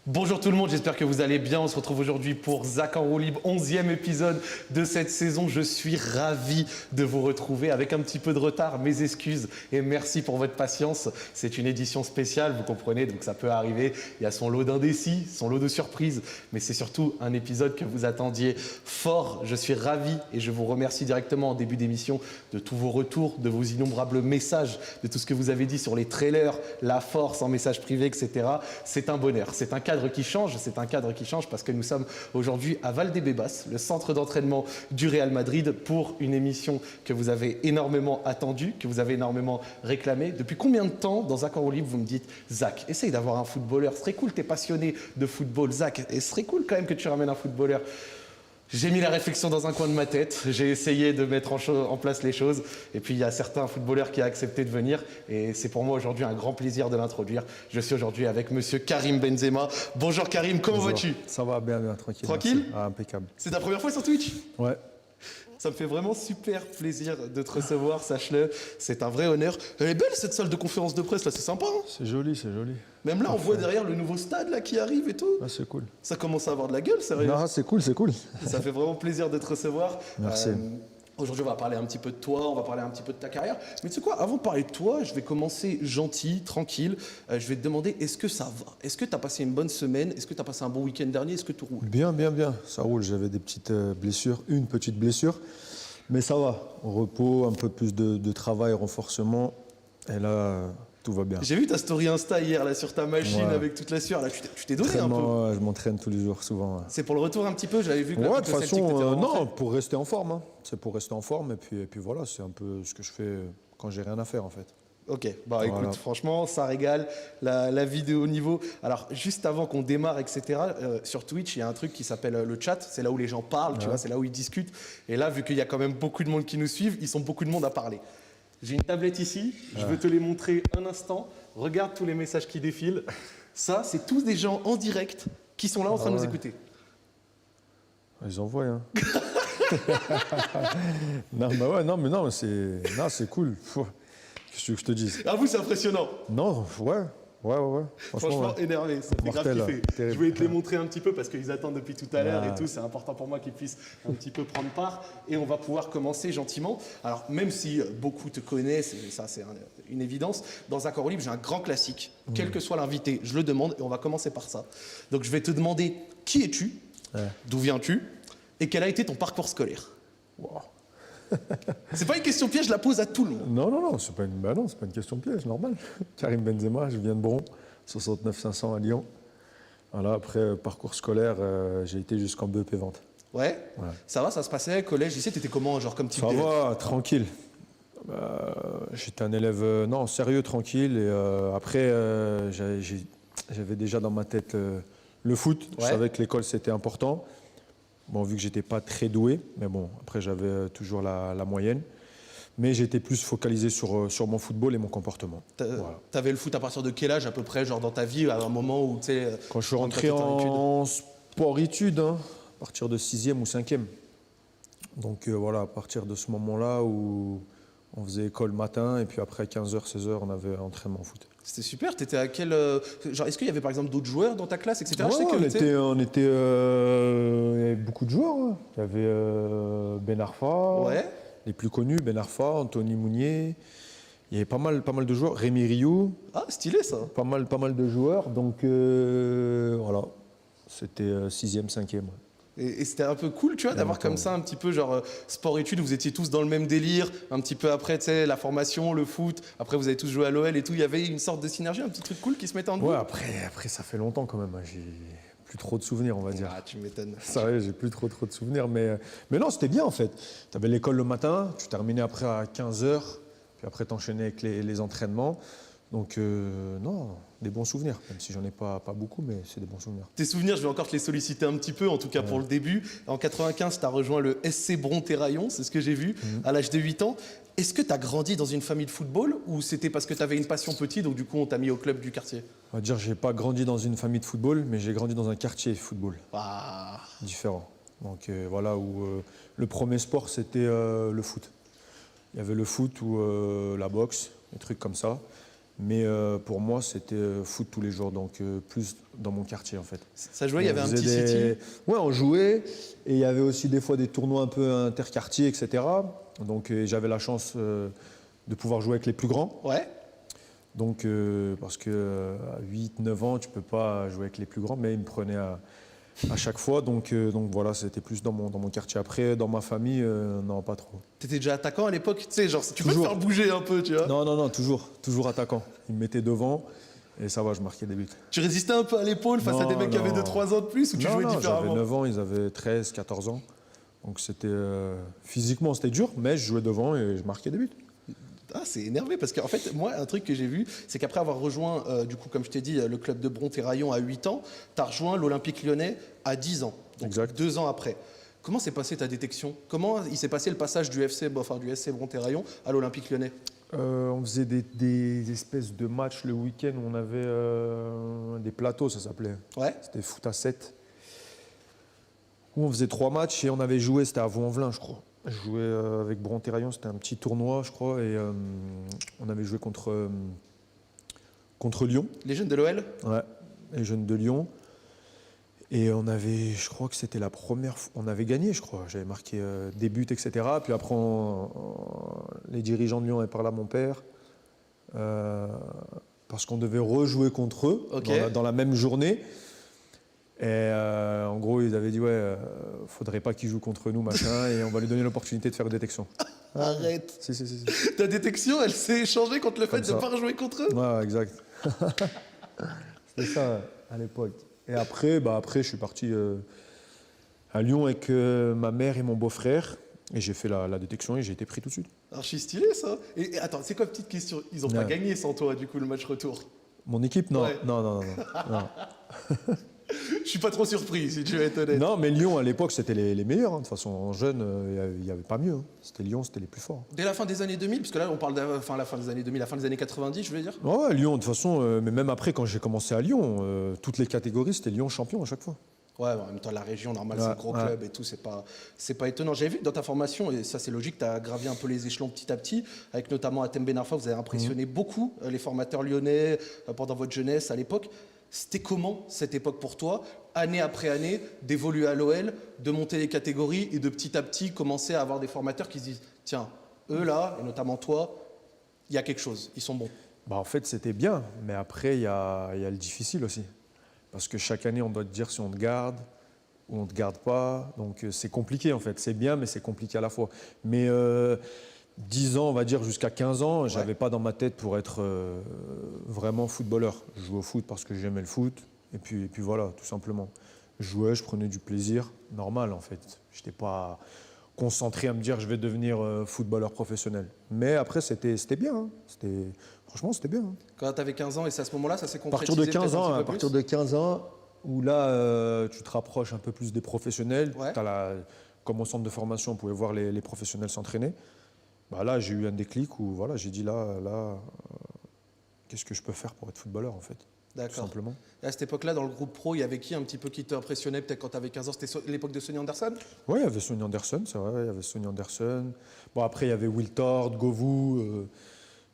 Bonjour tout le monde, j'espère que vous allez bien. On se retrouve aujourd'hui pour Zach en roue libre, 11e épisode de cette saison. Je suis ravi de vous retrouver avec un petit peu de retard. Mes excuses et merci pour votre patience. C'est une édition spéciale, vous comprenez, donc ça peut arriver. Il y a son lot d'indécis, son lot de surprises, mais c'est surtout un épisode que vous attendiez fort. Je suis ravi et je vous remercie directement en début d'émission de tous vos retours, de vos innombrables messages, de tout ce que vous avez dit sur les trailers, la force en message privé, etc. C'est un bonheur, c'est un cadre qui change, c'est un cadre qui change parce que nous sommes aujourd'hui à Valdebebas, le centre d'entraînement du Real Madrid, pour une émission que vous avez énormément attendue, que vous avez énormément réclamée. Depuis combien de temps dans Zach en roue libre vous me dites Zach, essaye d'avoir un footballeur, ce serait cool, t'es passionné de football, Zach, et ce serait cool quand même que tu ramènes un footballeur. J'ai mis la réflexion dans un coin de ma tête, j'ai essayé de mettre en place les choses et puis il y a certains footballeurs qui ont accepté de venir et c'est pour moi aujourd'hui un grand plaisir de l'introduire. Je suis aujourd'hui avec monsieur Karim Benzema. Bonjour Karim, comment vas-tu? Ça va bien, tranquille. Tranquille? Ah, impeccable. C'est ta première fois sur Twitch? Ouais. Ça me fait vraiment super plaisir de te recevoir, sache-le, c'est un vrai honneur. Elle est belle cette salle de conférence de presse là, c'est sympa hein? C'est joli, c'est joli. Même là on voit derrière le nouveau stade là qui arrive et tout. Ah, c'est cool. Ça commence à avoir de la gueule, sérieux. Non, c'est cool, c'est cool. Ça fait vraiment plaisir de te recevoir. Merci. Aujourd'hui, on va parler un petit peu de toi, on va parler un petit peu de ta carrière. Mais tu sais quoi, avant de parler de toi, je vais commencer gentil, tranquille. Je vais te demander, est-ce que ça va? Est-ce que tu as passé une bonne semaine? Est-ce que tu as passé un bon week-end dernier? Est-ce que tout roule? Bien. Ça roule. J'avais des petites blessures, une petite blessure. Mais ça va. Repos, un peu plus de travail, renforcement. Et là, tout va bien. J'ai vu ta story Insta hier là, sur ta machine avec toute la sueur. Là, tu t'es donné un peu. Je m'entraîne tous les jours, souvent. Ouais. C'est pour le retour un petit peu? J'avais vu que Ouais, la de toute façon, non, rentré. pour rester en forme. Hein. C'est pour rester en forme. Et puis voilà, c'est un peu ce que je fais quand j'ai rien à faire, en fait. Ok, bah voilà. Écoute, franchement, ça régale, la vie de haut niveau. Alors, juste avant qu'on démarre, etc., sur Twitch, il y a un truc qui s'appelle le chat. C'est là où les gens parlent, tu vois, c'est là où ils discutent. Et là, vu qu'il y a quand même beaucoup de monde qui nous suivent, ils sont beaucoup de monde à parler. J'ai une tablette ici, je veux te les montrer un instant. Regarde tous les messages qui défilent. Ça, c'est tous des gens en direct qui sont là en train de nous écouter. Ils envoient, hein. non, c'est cool. Qu'est-ce que je te dise? À vous, c'est impressionnant. Non, ouais. Franchement, énervé, ça fait grave kiffer. Je voulais te les montrer un petit peu parce qu'ils attendent depuis tout à l'heure et tout. C'est important pour moi qu'ils puissent un petit peu prendre part. Et on va pouvoir commencer gentiment. Alors, même si beaucoup te connaissent, et ça c'est une évidence, dans Zach en roue libre, j'ai un grand classique. Quel que soit l'invité, je le demande et on va commencer par ça. Donc, je vais te demander qui es-tu, d'où viens-tu et quel a été ton parcours scolaire? Wow. C'est pas une question piège, je la pose à tout le monde. Non, c'est pas une question piège, normal. Karim Benzema, je viens de Bron, 69 500 à Lyon. Voilà, après, parcours scolaire, j'ai été jusqu'en BEP vente. Ouais. Ça va, ça se passait, collège, lycée, t'étais comment, genre comme type Ça d'élève? va, tranquille. J'étais un élève, sérieux, tranquille. Et après, j'avais déjà dans ma tête le foot. Je savais que l'école, c'était important. Bon, vu que j'étais pas très doué, mais bon, après j'avais toujours la moyenne. Mais j'étais plus focalisé sur mon football et mon comportement. T'avais le foot à partir de quel âge à peu près, genre dans ta vie, à un moment où tu sais... Quand je suis rentré en sport-études, à partir de 6e ou 5e. Donc voilà, à partir de ce moment-là où on faisait école matin et puis après 15h, 16h, on avait entraînement au foot. C'était super, t'étais à quel... genre, est-ce qu'il y avait par exemple d'autres joueurs dans ta classe, etc. Ouais, je sais que, il y avait beaucoup de joueurs. Hein. Il y avait Ben Arfa, les plus connus, Ben Arfa, Anthony Mounier. Il y avait pas mal de joueurs. Rémi Rioux. Ah, stylé ça. Pas mal de joueurs. Donc voilà, c'était 6e, 5e. Et c'était un peu cool, tu vois, d'avoir comme ça un petit peu genre sport-études, vous étiez tous dans le même délire, un petit peu après, tu sais, la formation, le foot, après vous avez tous joué à l'OL et tout, il y avait une sorte de synergie, un petit truc cool qui se mettait en vous. Ouais, après ça fait longtemps quand même, j'ai plus trop de souvenirs, on va dire. Ah, tu m'étonnes. Ça va, j'ai plus trop de souvenirs, mais non, c'était bien en fait. Tu avais l'école le matin, tu terminais après à 15h, puis après t'enchaînais avec les entraînements. Donc non, des bons souvenirs, même si j'en ai pas beaucoup, mais c'est des bons souvenirs. Tes souvenirs, je vais encore te les solliciter un petit peu, en tout cas pour le début. En 95, tu as rejoint le SC Bron-Terraillon, c'est ce que j'ai vu, à l'âge de 8 ans. Est-ce que tu as grandi dans une famille de football ou c'était parce que tu avais une passion petite, donc du coup on t'a mis au club du quartier? On va dire, j'ai pas grandi dans une famille de football, mais j'ai grandi dans un quartier football Ah. différent. Donc voilà, où le premier sport, c'était le foot. Il y avait le foot ou la boxe, des trucs comme ça. Mais pour moi, c'était foot tous les jours, donc plus dans mon quartier en fait. Ça jouait, il y avait un petit faisait city? Ouais, on jouait. Et il y avait aussi des fois des tournois un peu interquartiers, etc. Donc j'avais la chance de pouvoir jouer avec les plus grands. Ouais. Donc, parce que à 8-9 ans, tu peux pas jouer avec les plus grands, mais ils me prenaient à chaque fois. Donc voilà, c'était plus dans mon quartier. Après, dans ma famille, non, pas trop. T'étais déjà attaquant à l'époque? Tu sais, genre, tu peux te Toujours. faire bouger un peu, tu vois? Non, toujours attaquant. Ils me mettaient devant et ça va, je marquais des buts. Tu résistais un peu à l'épaule face à des mecs qui avaient 2-3 ans de plus ou tu jouais Non, différemment? j'avais 9 ans, ils avaient 13, 14 ans. Donc c'était physiquement, c'était dur, mais je jouais devant et je marquais des buts. Ah, c'est énervé parce qu'en fait, moi, un truc que j'ai vu, c'est qu'après avoir rejoint, du coup, comme je t'ai dit, le club de Bron-Terraillon à 8 ans, tu as rejoint l'Olympique Lyonnais à 10 ans, donc Exact. 2 ans après. Comment s'est passée ta détection? Comment il s'est passé le passage du SC Bron-Terraillon à l'Olympique Lyonnais? On faisait des espèces de matchs le week-end où on avait des plateaux, ça s'appelait. Ouais. C'était foot à 7. Où on faisait 3 matchs et on avait joué, c'était à Vaux-en-Velin, je crois. Je jouais avec Bron-Terraillon, c'était un petit tournoi, je crois, et on avait joué contre Lyon. Les jeunes de l'OL? Ouais, les jeunes de Lyon. Et on avait, je crois que c'était la première fois, on avait gagné, je crois. J'avais marqué des buts, etc. Puis après, les dirigeants de Lyon avaient parlé à mon père parce qu'on devait rejouer contre eux dans la même journée. Et en gros, ils avaient dit ouais, faudrait pas qu'il joue contre nous, machin, et on va lui donner l'opportunité de faire une détection. Arrête. Si. Ta détection, elle s'est échangée contre le fait de ne pas rejouer contre eux? Ouais, exact. C'était ça à l'époque. Et après, je suis parti à Lyon avec ma mère et mon beau-frère. Et j'ai fait la détection et j'ai été pris tout de suite. Archi stylé ça. Et attends, c'est quoi, petite question? Ils n'ont pas gagné sans toi, du coup, le match retour? Mon équipe, non. Ouais. Non. Je suis pas trop surpris, si tu veux être honnête. Non, mais Lyon, à l'époque, c'était les meilleurs. De toute façon, en jeune, il n'y avait pas mieux. Hein. C'était Lyon, c'était les plus forts. Dès la fin des années 2000, parce que là, on parle de la fin des années 2000, la fin des années 90, je veux dire. Ouais, Lyon, de toute façon, mais même après, quand j'ai commencé à Lyon, toutes les catégories, c'était Lyon champion à chaque fois. Ouais, en même temps, la région, normal, c'est un gros club et tout, c'est pas étonnant. J'avais vu que dans ta formation, et ça c'est logique, tu as gravi un peu les échelons petit à petit, avec notamment Hatem Ben Arfa, vous avez impressionné beaucoup les formateurs lyonnais pendant votre jeunesse à l'époque. C'était comment cette époque pour toi, année après année, d'évoluer à l'OL, de monter les catégories et de petit à petit commencer à avoir des formateurs qui se disent tiens, eux là, et notamment toi, il y a quelque chose, ils sont bons. En fait, c'était bien, mais après, il y a le difficile aussi. Parce que chaque année, on doit te dire si on te garde ou on ne te garde pas. Donc c'est compliqué en fait. C'est bien, mais c'est compliqué à la fois. Mais 10 ans, on va dire jusqu'à 15 ans, je n'avais pas dans ma tête pour être vraiment footballeur. Je jouais au foot parce que j'aimais le foot. Et puis voilà, tout simplement. Je jouais, je prenais du plaisir. Normal en fait. Je n'étais pas concentré à me dire je vais devenir footballeur professionnel. Mais après, c'était bien. Hein. Franchement, c'était bien. Hein. Quand tu avais 15 ans, et c'est à ce moment-là, ça s'est concrétisé À partir de 15 ans, où là, tu te rapproches un peu plus des professionnels. Ouais. Comme au centre de formation, on pouvait voir les professionnels s'entraîner. Là, j'ai eu un déclic où voilà, j'ai dit là, qu'est-ce que je peux faire pour être footballeur en fait. D'accord. Tout simplement. Et à cette époque-là, dans le groupe pro, il y avait qui un petit peu qui t'impressionnait peut-être quand tu avais 15 ans? C'était l'époque de Sonny Anderson? Oui, il y avait Sonny Anderson, c'est vrai, il y avait Sonny Anderson. Après, il y avait Will Tord, Govou,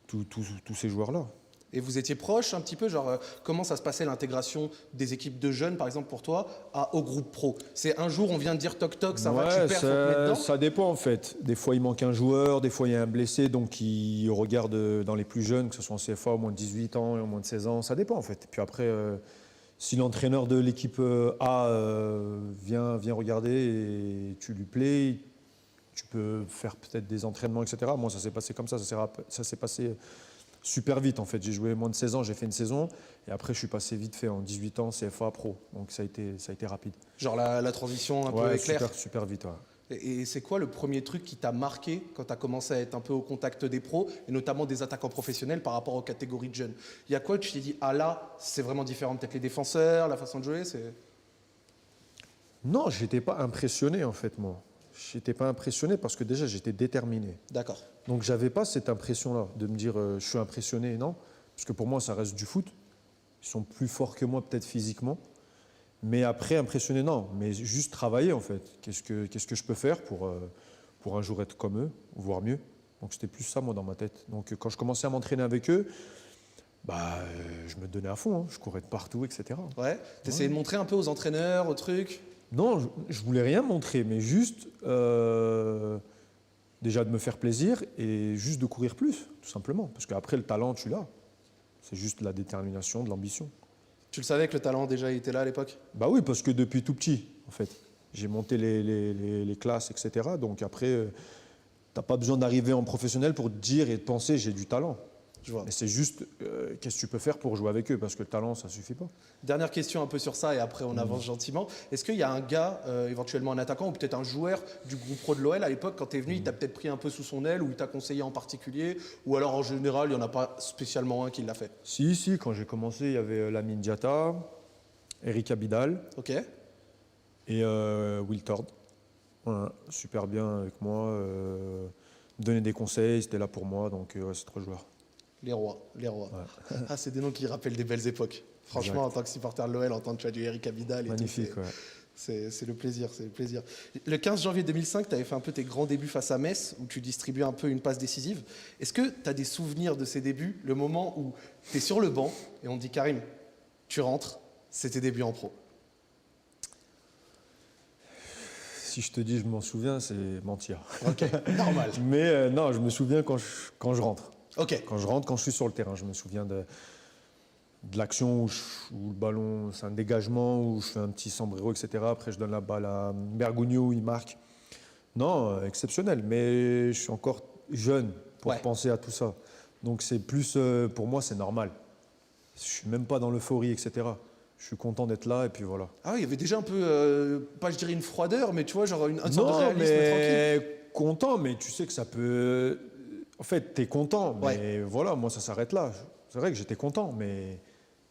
tous ces joueurs-là. Et vous étiez proches un petit peu, genre comment ça se passait l'intégration des équipes de jeunes, par exemple pour toi, au groupe pro? C'est un jour on vient de dire toc toc, ça va, tu perds, faut te mettre dedans? Ça dépend en fait. Des fois il manque un joueur, des fois il y a un blessé, donc ils regardent dans les plus jeunes, que ce soit en CFA au moins de 18 ans et au moins de 16 ans, ça dépend en fait. Et puis après, si l'entraîneur de l'équipe A vient regarder et tu lui plais, tu peux faire peut-être des entraînements, etc. Moi ça s'est passé comme ça s'est passé super vite en fait. J'ai joué moins de 16 ans, j'ai fait une saison et après je suis passé vite fait en 18 ans CFA pro. Donc ça a été rapide. Genre la transition un peu éclair. Super vite. Ouais. Et c'est quoi le premier truc qui t'a marqué quand tu as commencé à être un peu au contact des pros et notamment des attaquants professionnels par rapport aux catégories de jeunes? Il y a quoi que tu t'es dit ah là c'est vraiment différent, peut-être les défenseurs, la façon de jouer, c'est... Non, j'étais pas impressionné en fait moi. je n'étais pas impressionné parce que déjà, j'étais déterminé. D'accord. Donc, je n'avais pas cette impression-là de me dire je suis impressionné, non. Parce que pour moi, ça reste du foot. Ils sont plus forts que moi, peut-être physiquement. Mais après, impressionné, non. Mais juste travailler, en fait. Qu'est-ce que je peux faire pour un jour être comme eux, voire mieux. Donc, c'était plus ça, moi, dans ma tête. Donc, quand je commençais à m'entraîner avec eux, je me donnais à fond. Hein. Je courais de partout, etc. Ouais. T'essayais de montrer un peu aux entraîneurs, aux trucs? Non, je voulais rien montrer, mais juste déjà de me faire plaisir et juste de courir plus, tout simplement. Parce qu'après, le talent, tu l'as. C'est juste la détermination, de l'ambition. Tu le savais que le talent déjà était là à l'époque? Bah oui, parce que depuis tout petit, en fait. J'ai monté les classes, etc. Donc après, t'as pas besoin d'arriver en professionnel pour te dire et de penser j'ai du talent. Je vois. Mais c'est juste qu'est-ce que tu peux faire pour jouer avec eux, parce que le talent, ça suffit pas. Dernière question un peu sur ça et après on avance gentiment. Est-ce qu'il y a un gars, éventuellement un attaquant ou peut-être un joueur du groupe pro de l'OL à l'époque, quand tu es venu, il t'a peut-être pris un peu sous son aile ou il t'a conseillé en particulier, ou alors en général, il n'y en a pas spécialement un qui l'a fait? Si, quand j'ai commencé, il y avait Lamine Diatta, Eric Abidal Ok. et Will Tord. Voilà, super bien avec moi, me donnait des conseils, c'était là pour moi, donc c'est 3 joueurs. Les rois. Ouais. Ah, c'est des noms qui rappellent des belles époques. Franchement, Exact. en tant que supporter de l'OL, entendre tu as du Eric Abidal et Magnifique, tout, ouais. c'est le plaisir, c'est le plaisir. Le 15 janvier 2005, tu avais fait un peu tes grands débuts face à Metz, où tu distribuais un peu une passe décisive. Est-ce que tu as des souvenirs de ces débuts, le moment où tu es sur le banc et on te dit Karim, tu rentres, c'est tes débuts en pro? Si je te dis je m'en souviens, c'est mentir. Ok, normal. Mais non, je me souviens quand je rentre. Ok. Quand je rentre, quand je suis sur le terrain, je me souviens de l'action où le ballon, c'est un dégagement, où je fais un petit sombrero, etc. Après, je donne la balle à Bergugno, il marque. Non, exceptionnel. Mais je suis encore jeune pour penser à tout ça. Donc c'est plus, pour moi, c'est normal. Je suis même pas dans l'euphorie, etc. Je suis content d'être là et puis voilà. Ah oui, il y avait déjà un peu, pas je dirais une froideur, mais tu vois, genre une sorte de Non, réalisme tranquille. mais content, mais tu sais que ça peut. En fait, tu es content, mais voilà, moi ça s'arrête là. C'est vrai que j'étais content, mais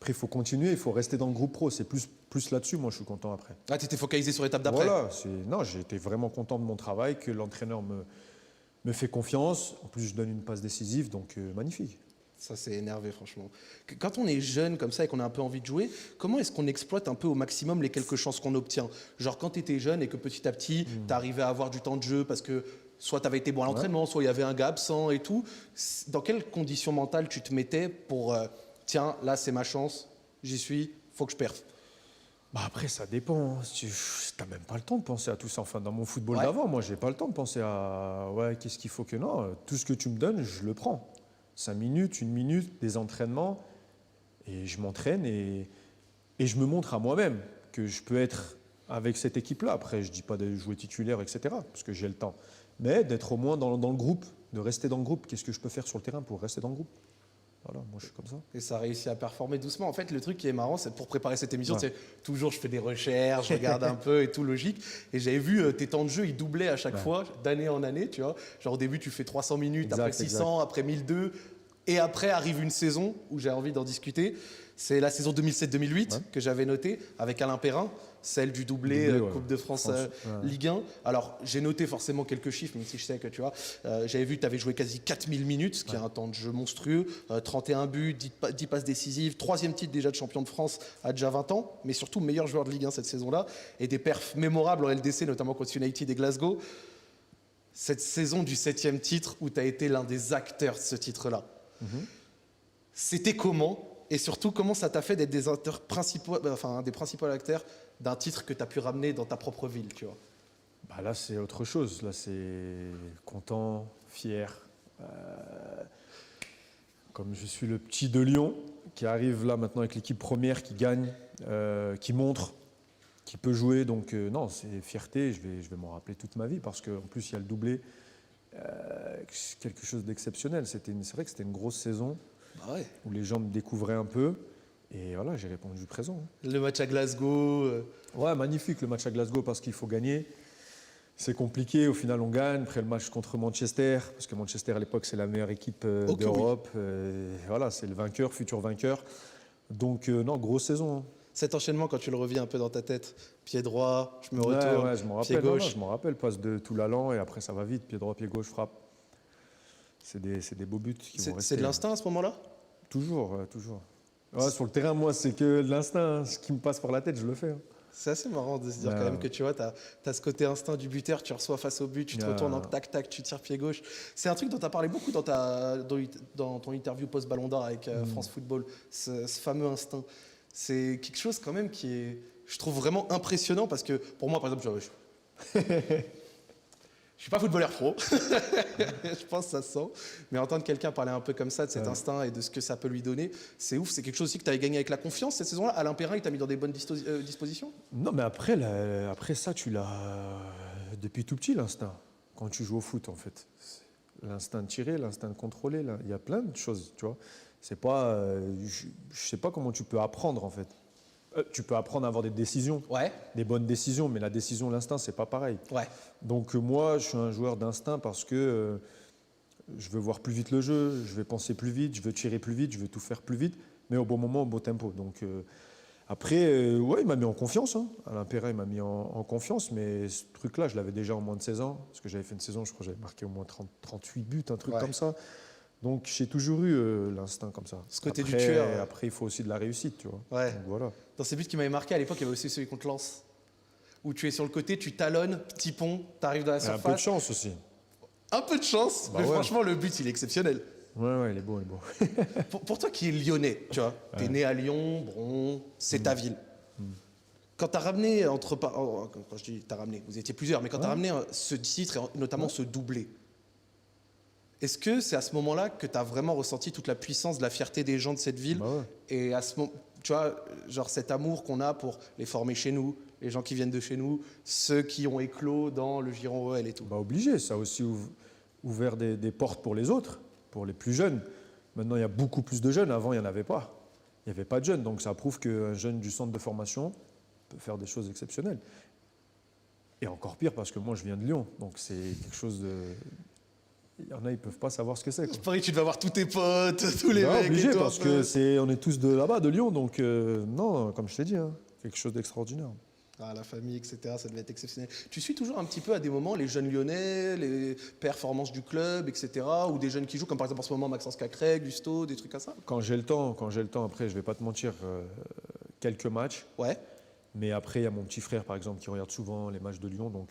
après il faut continuer, il faut rester dans le groupe pro. C'est plus là-dessus, moi je suis content après. Ah, tu étais focalisé sur l'étape d'après? Voilà, non, j'ai été vraiment content de mon travail, que l'entraîneur me fait confiance. En plus, je donne une passe décisive, donc magnifique. Ça, c'est énervé, franchement. Quand on est jeune comme ça et qu'on a un peu envie de jouer, comment est-ce qu'on exploite un peu au maximum les quelques chances qu'on obtient? Genre quand tu étais jeune et que petit à petit, tu arrivais à avoir du temps de jeu parce que soit tu avais été bon à l'entraînement, soit il y avait un gars absent et tout. Dans quelles conditions mentales tu te mettais pour tiens, là c'est ma chance, j'y suis, faut que je perfe? Bah après, ça dépend. Tu n'as même pas le temps de penser à tout ça. Enfin, dans mon football d'avant, moi, j'ai pas le temps de penser à qu'est-ce qu'il faut que non. Tout ce que tu me donnes, je le prends. 5 minutes, 1 minute, des entraînements, et je m'entraîne et je me montre à moi-même que je peux être avec cette équipe-là. Après, je ne dis pas de jouer titulaire, etc., parce que j'ai le temps, mais d'être au moins dans le groupe, de rester dans le groupe. Qu'est-ce que je peux faire sur le terrain pour rester dans le groupe? Voilà, moi je suis comme ça. Et ça a réussi à performer doucement. En fait, le truc qui est marrant, c'est pour préparer cette émission, c'est toujours je fais des recherches, je regarde un peu et tout logique. Et j'avais vu tes temps de jeu, ils doublaient à chaque fois, d'année en année, tu vois. Genre au début, tu fais 300 minutes, après 600, après 1002. Et après arrive une saison où j'ai envie d'en discuter. C'est la saison 2007-2008 que j'avais notée avec Alain Perrin, celle du doublé Coupe de France, Ligue 1. Alors j'ai noté forcément quelques chiffres, même si je sais que tu vois, j'avais vu que tu avais joué quasi 4000 minutes, ce qui est un temps de jeu monstrueux, 31 buts, 10 passes décisives, 3e titre déjà de champion de France à déjà 20 ans, mais surtout meilleur joueur de Ligue 1 cette saison-là, et des perfs mémorables en LDC, notamment contre United et Glasgow. Cette saison du 7e titre où tu as été l'un des acteurs de ce titre-là. C'était comment? Et surtout, comment ça t'a fait d'être des principaux acteurs d'un titre que tu as pu ramener dans ta propre ville, tu vois? Bah là, c'est autre chose. Là, c'est content, fier. Comme je suis le petit de Lyon, qui arrive là maintenant avec l'équipe première, qui gagne, qui montre, qui peut jouer. Donc non, c'est fierté. Je vais m'en rappeler toute ma vie parce qu'en plus, il y a le doublé. Quelque chose d'exceptionnel. C'est vrai que c'était une grosse saison. Où les gens me découvraient un peu. Et voilà, j'ai répondu présent. Le match à Glasgow. Ouais, magnifique le match à Glasgow parce qu'il faut gagner. C'est compliqué, au final on gagne. Après le match contre Manchester, parce que Manchester à l'époque c'est la meilleure équipe d'Europe. Voilà, c'est le vainqueur, futur vainqueur. Donc non, grosse saison. Cet enchaînement, quand tu le revis un peu dans ta tête, pied droit, je me Ouais, retourne, ouais, je m'en pied rappelle. gauche. Je m'en rappelle. Passe de tout l'allant et après ça va vite. Pied droit, pied gauche, frappe. C'est des beaux buts qui vont rester. C'est de l'instinct à ce moment-là? Toujours, toujours. Ouais, sur le terrain, moi, c'est que de l'instinct. Hein. Ce qui me passe par la tête, je le fais. Hein. C'est assez marrant de se dire quand même que tu vois, tu as ce côté instinct du buteur, tu reçois face au but, tu te retournes en tac-tac, tu tires pied gauche. C'est un truc dont tu as parlé beaucoup dans ton interview post-Ballon d'Or avec France Football, ce fameux instinct. C'est quelque chose quand même qui est, je trouve vraiment impressionnant parce que pour moi, par exemple, je suis pas footballeur pro, je pense que ça se sent, mais entendre quelqu'un parler un peu comme ça de cet instinct et de ce que ça peut lui donner, c'est ouf. C'est quelque chose aussi que tu avais gagné avec la confiance cette saison-là. Alain Perrin, il t'a mis dans des bonnes dispositions? Non, mais après ça, tu l'as depuis tout petit, l'instinct. Quand tu joues au foot, en fait. L'instinct de tirer, l'instinct de contrôler, il y a plein de choses, tu vois. C'est pas, je sais pas comment tu peux apprendre, en fait. Tu peux apprendre à avoir des décisions, des bonnes décisions, mais la décision, l'instinct, c'est pas pareil. Ouais. Donc moi, je suis un joueur d'instinct parce que je veux voir plus vite le jeu, je vais penser plus vite, je veux tirer plus vite, je veux tout faire plus vite, mais au bon moment, au bon tempo. Donc après, ouais, il m'a mis en confiance. Hein. Alain Perrin, il m'a mis en confiance, mais ce truc-là, je l'avais déjà en moins de 16 ans, parce que j'avais fait une saison, je crois que j'avais marqué au moins 38 buts, un truc comme ça. Donc j'ai toujours eu l'instinct comme ça. Ce côté après, du tueur. Après, il faut aussi de la réussite, tu vois. Ouais. Donc, voilà. Dans ces buts qui m'avaient marqué à l'époque, il y avait aussi celui contre Lens, où tu es sur le côté, tu talonnes, petit pont, tu arrives dans la surface. Un peu de chance aussi. Un peu de chance, mais franchement, le but, il est exceptionnel. Ouais, il est beau, il est beau. Pour toi qui es lyonnais, tu vois, t'es né à Lyon, bon, c'est ta ville. Quand t'as ramené, quand je dis t'as ramené, vous étiez plusieurs, mais quand t'as ramené ce titre et notamment ce doublé, est-ce que c'est à ce moment-là que t'as vraiment ressenti toute la puissance de la fierté des gens de cette ville et à ce moment, tu vois, genre cet amour qu'on a pour les former chez nous, les gens qui viennent de chez nous, ceux qui ont éclos dans le Giron OL et tout. Obligé, ça a aussi ouvert des portes pour les autres, pour les plus jeunes. Maintenant, il y a beaucoup plus de jeunes. Avant, il n'y en avait pas. Il n'y avait pas de jeunes. Donc, ça prouve qu'un jeune du centre de formation peut faire des choses exceptionnelles. Et encore pire, parce que moi, je viens de Lyon. Donc, c'est quelque chose de... Il y en a, ils ne peuvent pas savoir ce que c'est. Je parie que tu devais avoir tous tes potes, tous les mecs. Obligé, parce qu'on est tous de là-bas, de Lyon. Donc, non, comme je t'ai dit, hein, quelque chose d'extraordinaire. Ah, la famille, etc., ça devait être exceptionnel. Tu suis toujours un petit peu à des moments les jeunes lyonnais, les performances du club, etc., ou des jeunes qui jouent, comme par exemple en ce moment Maxence Cacré, Gusto, des trucs comme ça? Quand j'ai le temps, après, je ne vais pas te mentir, quelques matchs. Ouais. Mais après, il y a mon petit frère, par exemple, qui regarde souvent les matchs de Lyon, donc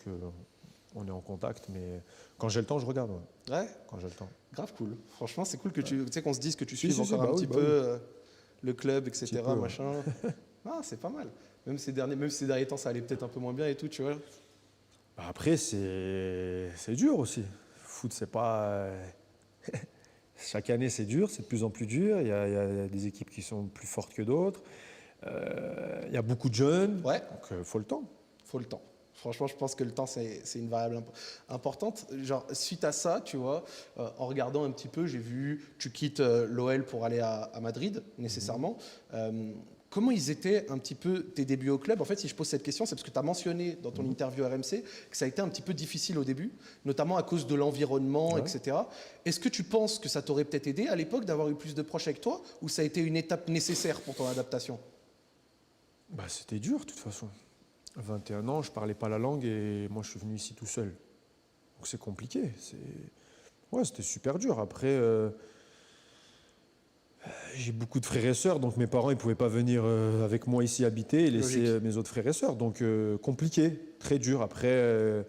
on est en contact. Mais quand j'ai le temps, je regarde. Ouais. Quand j'ai le temps. Grave cool. Franchement, c'est cool que tu sais qu'on se dise que tu suives encore un petit peu le club, etc., machin. Ah, c'est pas mal. Même ces derniers temps, ça allait peut-être un peu moins bien et tout, tu vois. Après, c'est dur aussi. Foot, c'est pas... Chaque année, c'est dur, c'est de plus en plus dur. Il y a des équipes qui sont plus fortes que d'autres. Il y a beaucoup de jeunes. Ouais. Donc, faut le temps. Faut le temps. Franchement, je pense que le temps, c'est une variable importante. Genre, suite à ça, tu vois, en regardant un petit peu, j'ai vu, tu quittes l'OL pour aller à Madrid, nécessairement. Comment ils étaient un petit peu tes débuts au club? En fait, si je pose cette question, c'est parce que tu as mentionné dans ton interview RMC que ça a été un petit peu difficile au début, notamment à cause de l'environnement, etc. Est-ce que tu penses que ça t'aurait peut-être aidé à l'époque d'avoir eu plus de proches avec toi, ou ça a été une étape nécessaire pour ton adaptation? C'était dur, de toute façon. À 21 ans, je ne parlais pas la langue et moi, je suis venu ici tout seul. Donc, c'est compliqué. C'était super dur. Après... J'ai beaucoup de frères et sœurs, donc mes parents ne pouvaient pas venir avec moi ici habiter et laisser mes autres frères et sœurs. Donc compliqué, très dur. Après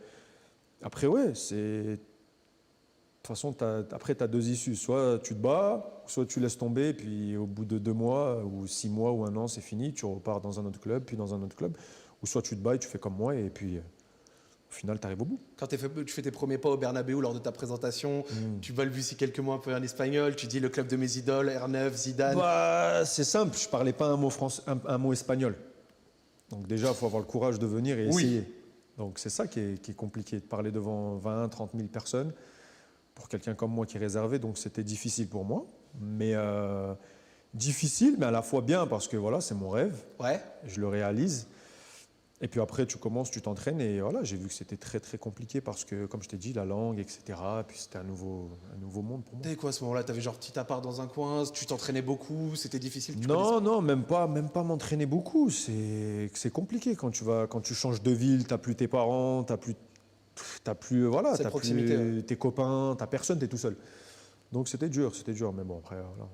ouais, c'est... De toute façon, après, tu as deux issues. Soit tu te bats, soit tu laisses tomber, et puis au bout de 2 mois, ou 6 mois, ou 1 an, c'est fini, tu repars dans un autre club, puis dans un autre club. Ou soit tu te bats et tu fais comme moi, et puis au final, tu arrives au bout. Quand tu fais tes premiers pas au Bernabéu lors de ta présentation, tu balbuties quelques mots un peu en espagnol, tu dis le club de mes idoles, R9, Zidane. C'est simple, je ne parlais pas un mot espagnol. Donc déjà, il faut avoir le courage de venir et essayer. Donc c'est ça qui est compliqué, de parler devant 20, 30 000 personnes. Pour quelqu'un comme moi qui est réservé, donc c'était difficile pour moi. Mais difficile, mais à la fois bien, parce que voilà, c'est mon rêve. Ouais. Je le réalise. Et puis après, tu commences, tu t'entraînes et voilà, j'ai vu que c'était très très compliqué parce que, comme je t'ai dit, la langue, etc. Puis c'était un nouveau monde pour moi. T'avais quoi à ce moment-là? T'avais genre petit appart dans un coin, tu t'entraînais beaucoup, c'était difficile? Non, même pas m'entraîner beaucoup. C'est compliqué quand tu changes de ville, t'as plus tes parents, t'as plus voilà, Cette t'as proximité, plus tes copains, t'as personne, t'es tout seul. Donc c'était dur, mais bon après voilà.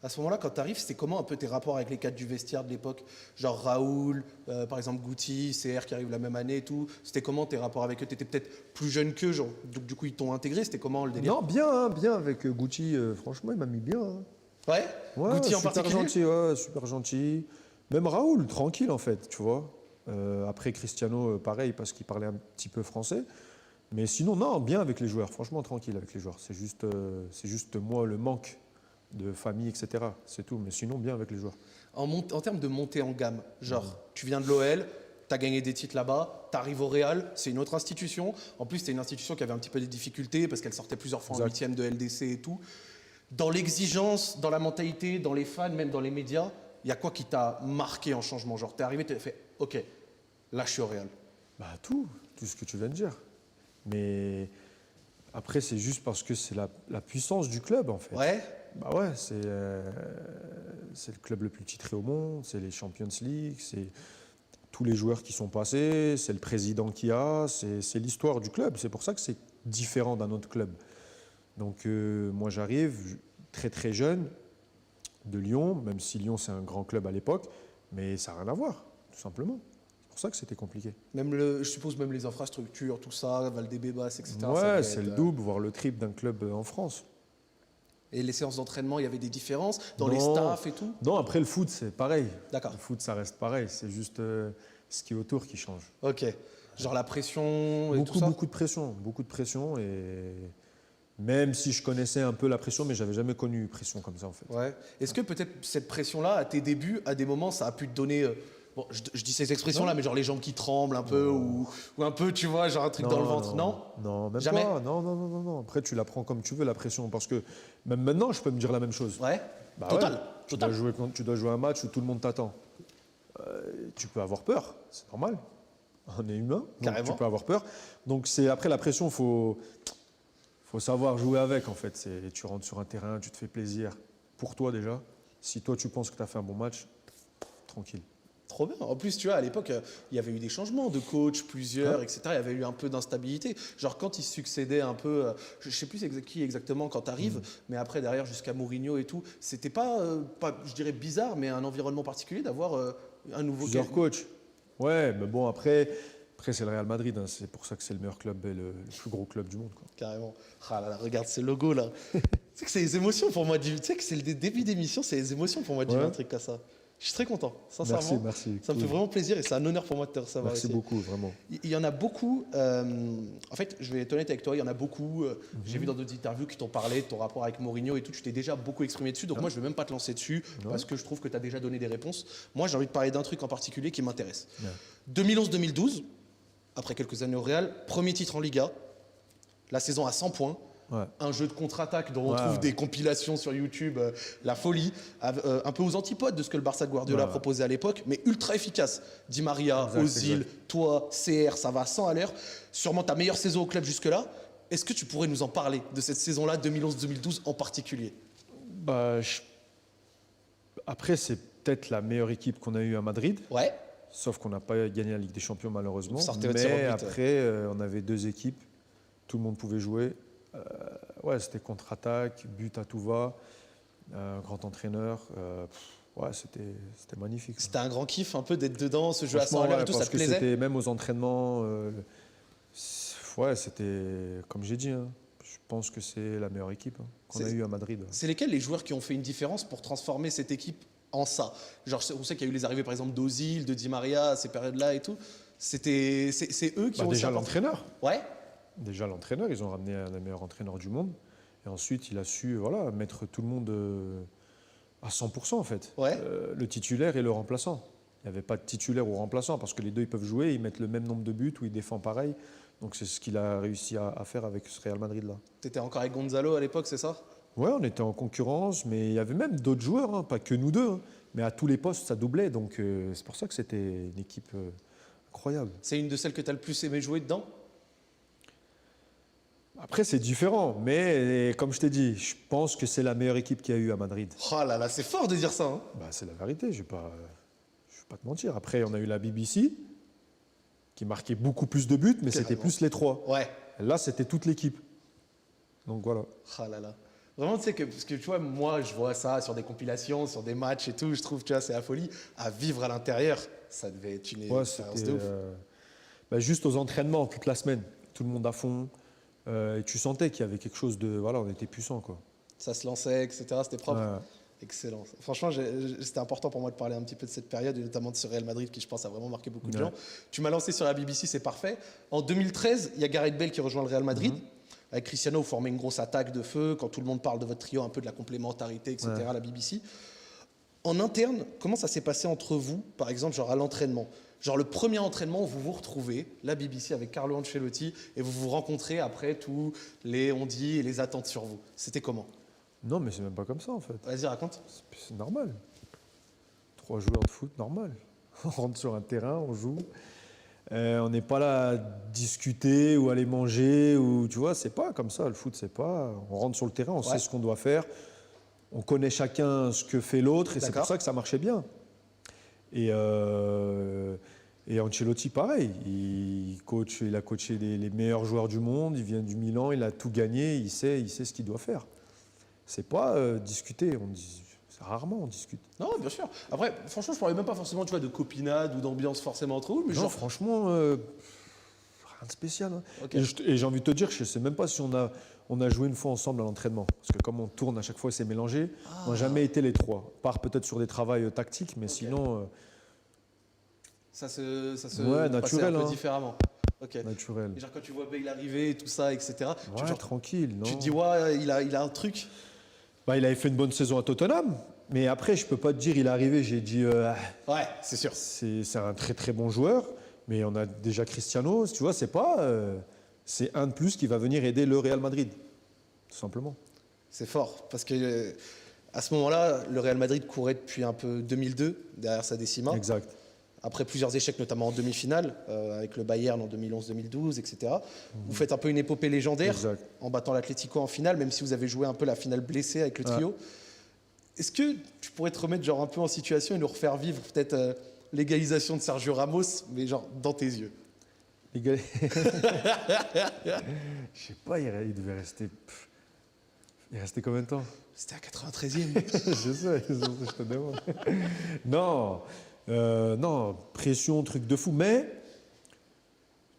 À ce moment-là, quand tu arrives, c'était comment un peu tes rapports avec les cadres du vestiaire de l'époque? Genre Raoul, par exemple Guti, CR qui arrive la même année et tout. C'était comment tes rapports avec eux? Tu étais peut-être plus jeune qu'eux, genre, donc du coup ils t'ont intégré. C'était comment le délire? Non, bien, bien avec Gucci, franchement, il m'a mis bien. Hein. Ouais, Ouais, Guti en super particulier? gentil, ouais, super gentil. Même Raoul, tranquille en fait, tu vois. Après Cristiano, pareil, parce qu'il parlait un petit peu français. Mais sinon, non, bien avec les joueurs, franchement tranquille avec les joueurs. C'est juste moi le manque de famille, etc. C'est tout, mais sinon bien avec les joueurs. En termes de montée en gamme, genre, tu viens de l'OL, tu as gagné des titres là-bas, tu arrives au Real, c'est une autre institution. En plus, c'était une institution qui avait un petit peu des difficultés parce qu'elle sortait plusieurs fois en Exact. huitième de LDC et tout. Dans l'exigence, dans la mentalité, dans les fans, même dans les médias, il y a quoi qui t'a marqué en changement? Genre, t'es arrivé, t'as fait, ok, là je suis au Real. Bah tout ce que tu viens de dire. Mais après, c'est juste parce que c'est la puissance du club en fait. Ouais, Bah ouais, c'est le club le plus titré au monde, c'est les Champions League, c'est tous les joueurs qui sont passés, c'est le président qui a, c'est l'histoire du club. C'est pour ça que c'est différent d'un autre club. Donc moi j'arrive très très jeune de Lyon, même si Lyon c'est un grand club à l'époque, mais ça n'a rien à voir, tout simplement. C'est pour ça que c'était compliqué. même je suppose même les infrastructures, tout ça, Valdebebas, etc. ça Ouais, devait c'est être, le double, voire le triple d'un club en France. Et les séances d'entraînement, il y avait des différences dans les Non. staffs et tout? Non, après le foot c'est pareil. D'accord. Le foot ça reste pareil, c'est juste ce qui est autour qui change. Ok. Genre la pression et tout ça? Beaucoup de pression et même si je connaissais un peu la pression, mais j'avais jamais connu une pression comme ça en fait. Ouais. Est-ce que peut-être cette pression-là, à tes débuts, à des moments, ça a pu te donner. Bon, je dis ces expressions-là, mais genre les jambes qui tremblent un peu, ou un peu, tu vois, genre un truc dans le ventre, non? Non, même Jamais? pas. Non. Après, tu la prends comme tu veux, la pression. Parce que même maintenant, je peux me dire la même chose. Ouais. Bah Total. ouais, Total. tu dois jouer un match où tout le monde t'attend. Tu peux avoir peur, c'est normal. On est humain, donc Carrément. tu peux avoir peur. Donc après la pression, faut savoir jouer avec en fait. Tu rentres sur un terrain, tu te fais plaisir pour toi déjà. Si toi tu penses que tu as fait un bon match, tranquille. Trop bien. En plus, tu vois, à l'époque, il y avait eu des changements de coach, plusieurs, Ouais. etc. Il y avait eu un peu d'instabilité. Genre, quand il succédait un peu, je sais plus qui exactement quand tu arrives, mais après, derrière, jusqu'à Mourinho et tout, c'était pas, je dirais bizarre, mais un environnement particulier d'avoir un nouveau Plusieurs coachs. Ouais, mais bon, après c'est le Real Madrid. Hein. C'est pour ça que c'est le meilleur club et le plus gros club du monde. Quoi. Carrément. Ah là là, regarde ce logo là. Tu sais que c'est les émotions pour moi. Tu sais que c'est le début d'émission, c'est les émotions pour moi de vivre Ouais. un truc comme ça. Je suis très content, sincèrement. Merci. Ça me fait vraiment plaisir et c'est un honneur pour moi de te recevoir Merci ici. beaucoup, vraiment. Il y en a beaucoup, en fait, je vais être honnête avec toi, il y en a beaucoup, j'ai vu dans d'autres interviews qui t'ont parlé de ton rapport avec Mourinho et tout, tu t'es déjà beaucoup exprimé dessus, donc moi je ne vais même pas te lancer dessus, parce que je trouve que tu as déjà donné des réponses. Moi j'ai envie de parler d'un truc en particulier qui m'intéresse. Ouais. 2011-2012, après quelques années au Real, premier titre en Liga, la saison à 100 points, Ouais. un jeu de contre-attaque dont on trouve des compilations sur YouTube, la folie, un peu aux antipodes de ce que le Barça de Guardiola proposait à l'époque, mais ultra efficace. Di Maria, Ozil, toi, CR, ça va à 100 à l'heure. Sûrement ta meilleure saison au club jusque-là. Est-ce que tu pourrais nous en parler de cette saison-là, 2011-2012 en particulier? Bah, après, c'est peut-être la meilleure équipe qu'on a eue à Madrid. Ouais. Sauf qu'on n'a pas gagné la Ligue des Champions malheureusement. Vous sortez votre tir au Mais but, après, on avait deux équipes, tout le monde pouvait jouer. Ouais, c'était contre-attaque, but à tout va, grand entraîneur. Ouais, c'était magnifique. C'était un grand kiff un peu d'être dedans, ce jeu à 100 à Franchement, l'heure et ouais, tout, ça parce te que plaisait? c'était même aux entraînements. Ouais, c'était comme j'ai dit. Hein, je pense que c'est la meilleure équipe qu'on a eue à Madrid. C'est lesquels les joueurs qui ont fait une différence pour transformer cette équipe en ça? Genre, on sait qu'il y a eu les arrivées par exemple d'Ozil, de Di Maria, ces périodes-là et tout. C'est eux qui ont aussi déjà apporté- l'entraîneur. Ouais. Déjà l'entraîneur, ils ont ramené un des meilleurs entraîneurs du monde. Et ensuite, il a su mettre tout le monde à 100% en fait. Ouais. Le titulaire et le remplaçant. Il n'y avait pas de titulaire ou remplaçant parce que les deux ils peuvent jouer, ils mettent le même nombre de buts ou ils défendent pareil. Donc c'est ce qu'il a réussi à faire avec ce Real Madrid là. T'étais encore avec Gonzalo à l'époque, c'est ça? Ouais, on était en concurrence, mais il y avait même d'autres joueurs, pas que nous deux. Mais à tous les postes, ça doublait. Donc c'est pour ça que c'était une équipe incroyable. C'est une de celles que tu as le plus aimé jouer dedans? Après, c'est différent, mais comme je t'ai dit, je pense que c'est la meilleure équipe qu'il y a eu à Madrid. Oh là là, c'est fort de dire ça. Hein. Bah, c'est la vérité, je ne vais pas te mentir. Après, on a eu la BBC, qui marquait beaucoup plus de buts, mais c'était plus les 3. Ouais. Là, c'était toute l'équipe. Donc voilà. Oh là là. Vraiment, tu sais que, parce que tu vois, moi, je vois ça sur des compilations, sur des matchs et tout, je trouve, tu vois, c'est la folie. À vivre à l'intérieur, ça devait être une expérience de ouf. Juste aux entraînements, toute la semaine, tout le monde à fond. Et tu sentais qu'il y avait quelque chose de... Voilà, on était puissant, quoi. Ça se lançait, etc. C'était propre. Ouais. Excellent. Franchement, c'était important pour moi de parler un petit peu de cette période, et notamment de ce Real Madrid qui, je pense, a vraiment marqué beaucoup de gens. Tu m'as lancé sur la BBC, c'est parfait. En 2013, il y a Gareth Bale qui rejoint le Real Madrid. Avec Cristiano, vous formez une grosse attaque de feu. Quand tout le monde parle de votre trio, un peu de la complémentarité, etc., la BBC. En interne, comment ça s'est passé entre vous, par exemple, genre à l'entraînement? Genre le premier entraînement où vous vous retrouvez, la BBC avec Carlo Ancelotti, et vous vous rencontrez après tous les on-dit et les attentes sur vous. C'était comment? Non, mais c'est même pas comme ça, en fait. Vas-y, raconte. C'est normal. 3 joueurs de foot, normal. On rentre sur un terrain, on joue. On n'est pas là à discuter ou aller manger, ou tu vois, c'est pas comme ça. Le foot, c'est pas. On rentre sur le terrain, on sait ce qu'on doit faire. On connaît chacun ce que fait l'autre, et c'est pour ça que ça marchait bien. Et Ancelotti, pareil. Il a coaché les meilleurs joueurs du monde. Il vient du Milan, il a tout gagné. Il sait ce qu'il doit faire. C'est pas discuter. Rarement on discute. Non, bien sûr. Après, franchement, je parlais même pas forcément, tu vois, de copinade ou d'ambiance forcément entre vous. Mais non, genre... franchement, rien de spécial. Hein. Okay. Et j'ai envie de te dire, je sais même pas si on a joué une fois ensemble à l'entraînement. Parce que comme on tourne à chaque fois, c'est mélangé. On n'a jamais été les 3. Part peut-être sur des travails tactiques, mais sinon... Ça se naturel, un peu différemment. Okay. Naturel. Et genre quand tu vois Bale arriver et tout ça, etc. Tranquille. Non. Tu te dis, ouais, il a un truc. Il avait fait une bonne saison à Tottenham, mais après, je peux pas te dire, il est arrivé, j'ai dit... ouais, c'est sûr. C'est un très très bon joueur, mais on a déjà Cristiano, tu vois, c'est pas... c'est un de plus qui va venir aider le Real Madrid, tout simplement. C'est fort, parce que à ce moment-là, le Real Madrid courait depuis un peu 2002, derrière sa décima. Exact. Après plusieurs échecs, notamment en demi-finale, avec le Bayern en 2011-2012, etc. Vous faites un peu une épopée légendaire en battant l'Atlético en finale, même si vous avez joué un peu la finale blessée avec le trio. Est-ce que tu pourrais te remettre genre un peu en situation et nous refaire vivre peut-être l'égalisation de Sergio Ramos, mais genre dans tes yeux? Je sais pas, il devait rester... Il restait combien de temps? C'était à 93e. Je sais, je te demande. Non, pression, truc de fou, mais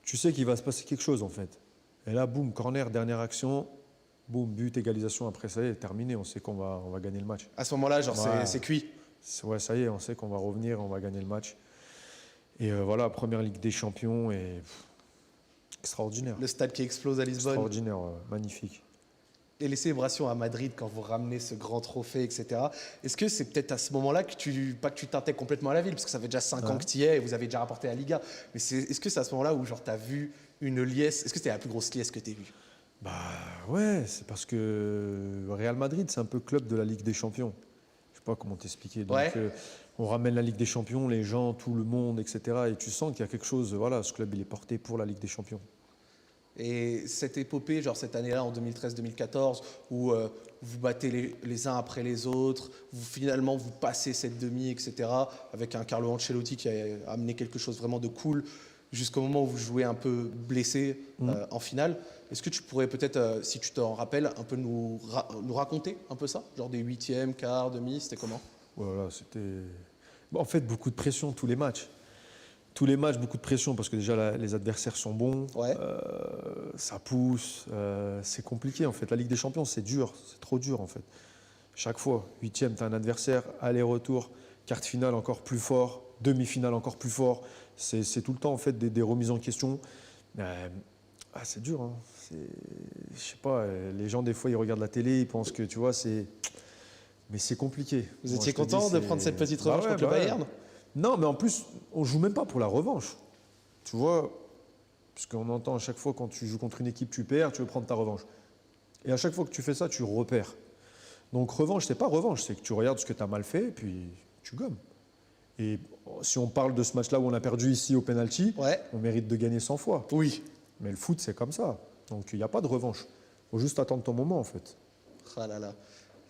tu sais qu'il va se passer quelque chose en fait. Et là, boum, corner, dernière action, boum, but, égalisation, après ça y est, terminé, on sait qu'on va gagner le match. À ce moment-là, genre c'est cuit. Ouais, ça y est, on sait qu'on va revenir, on va gagner le match. Et voilà, première Ligue des Champions, et extraordinaire. Le stade qui explose à Lisbonne. Extraordinaire, magnifique. Et les célébrations à Madrid quand vous ramenez ce grand trophée, etc. Est-ce que c'est peut-être à ce moment-là que pas que tu t'intègres complètement à la ville, parce que ça fait déjà 5 ans que tu y es et vous avez déjà rapporté la Liga, mais est-ce que c'est à ce moment-là où genre tu as vu une liesse? Est-ce que c'était la plus grosse liesse que tu as vue? Ouais, c'est parce que Real Madrid, c'est un peu club de la Ligue des Champions. Je sais pas comment t'expliquer. Donc, on ramène la Ligue des Champions, les gens, tout le monde, etc. Et tu sens qu'il y a quelque chose, voilà, ce club, il est porté pour la Ligue des Champions. Et cette épopée, genre cette année-là, en 2013-2014, où vous battez les uns après les autres, finalement vous passez cette demi, etc., avec un Carlo Ancelotti qui a amené quelque chose vraiment de cool, jusqu'au moment où vous jouez un peu blessé en finale. Est-ce que tu pourrais peut-être, si tu t'en rappelles, un peu nous raconter un peu ça? Genre des huitièmes, quarts, demi, c'était comment? Voilà, c'était... En fait, beaucoup de pression tous les matchs. Tous les matchs, beaucoup de pression parce que déjà les adversaires sont bons, ça pousse, c'est compliqué en fait. La Ligue des Champions, c'est dur, c'est trop dur en fait. Chaque fois, huitième, tu as un adversaire, aller-retour, quart de finale encore plus fort, demi-finale encore plus fort. C'est tout le temps en fait des remises en question. C'est dur, hein. Je sais pas, les gens des fois ils regardent la télé, ils pensent que tu vois, mais c'est compliqué. Vous étiez content de prendre cette petite revanche contre le Bayern? Non, mais en plus, on ne joue même pas pour la revanche. Tu vois, puisqu'on entend à chaque fois quand tu joues contre une équipe, tu perds, tu veux prendre ta revanche. Et à chaque fois que tu fais ça, tu repères. Donc revanche, c'est pas revanche, c'est que tu regardes ce que tu as mal fait et puis tu gommes. Et si on parle de ce match-là où on a perdu ici au penalty, Ouais. on mérite de gagner 100 fois. Oui. Mais le foot, c'est comme ça. Donc il n'y a pas de revanche. Il faut juste attendre ton moment, en fait. Ah là là.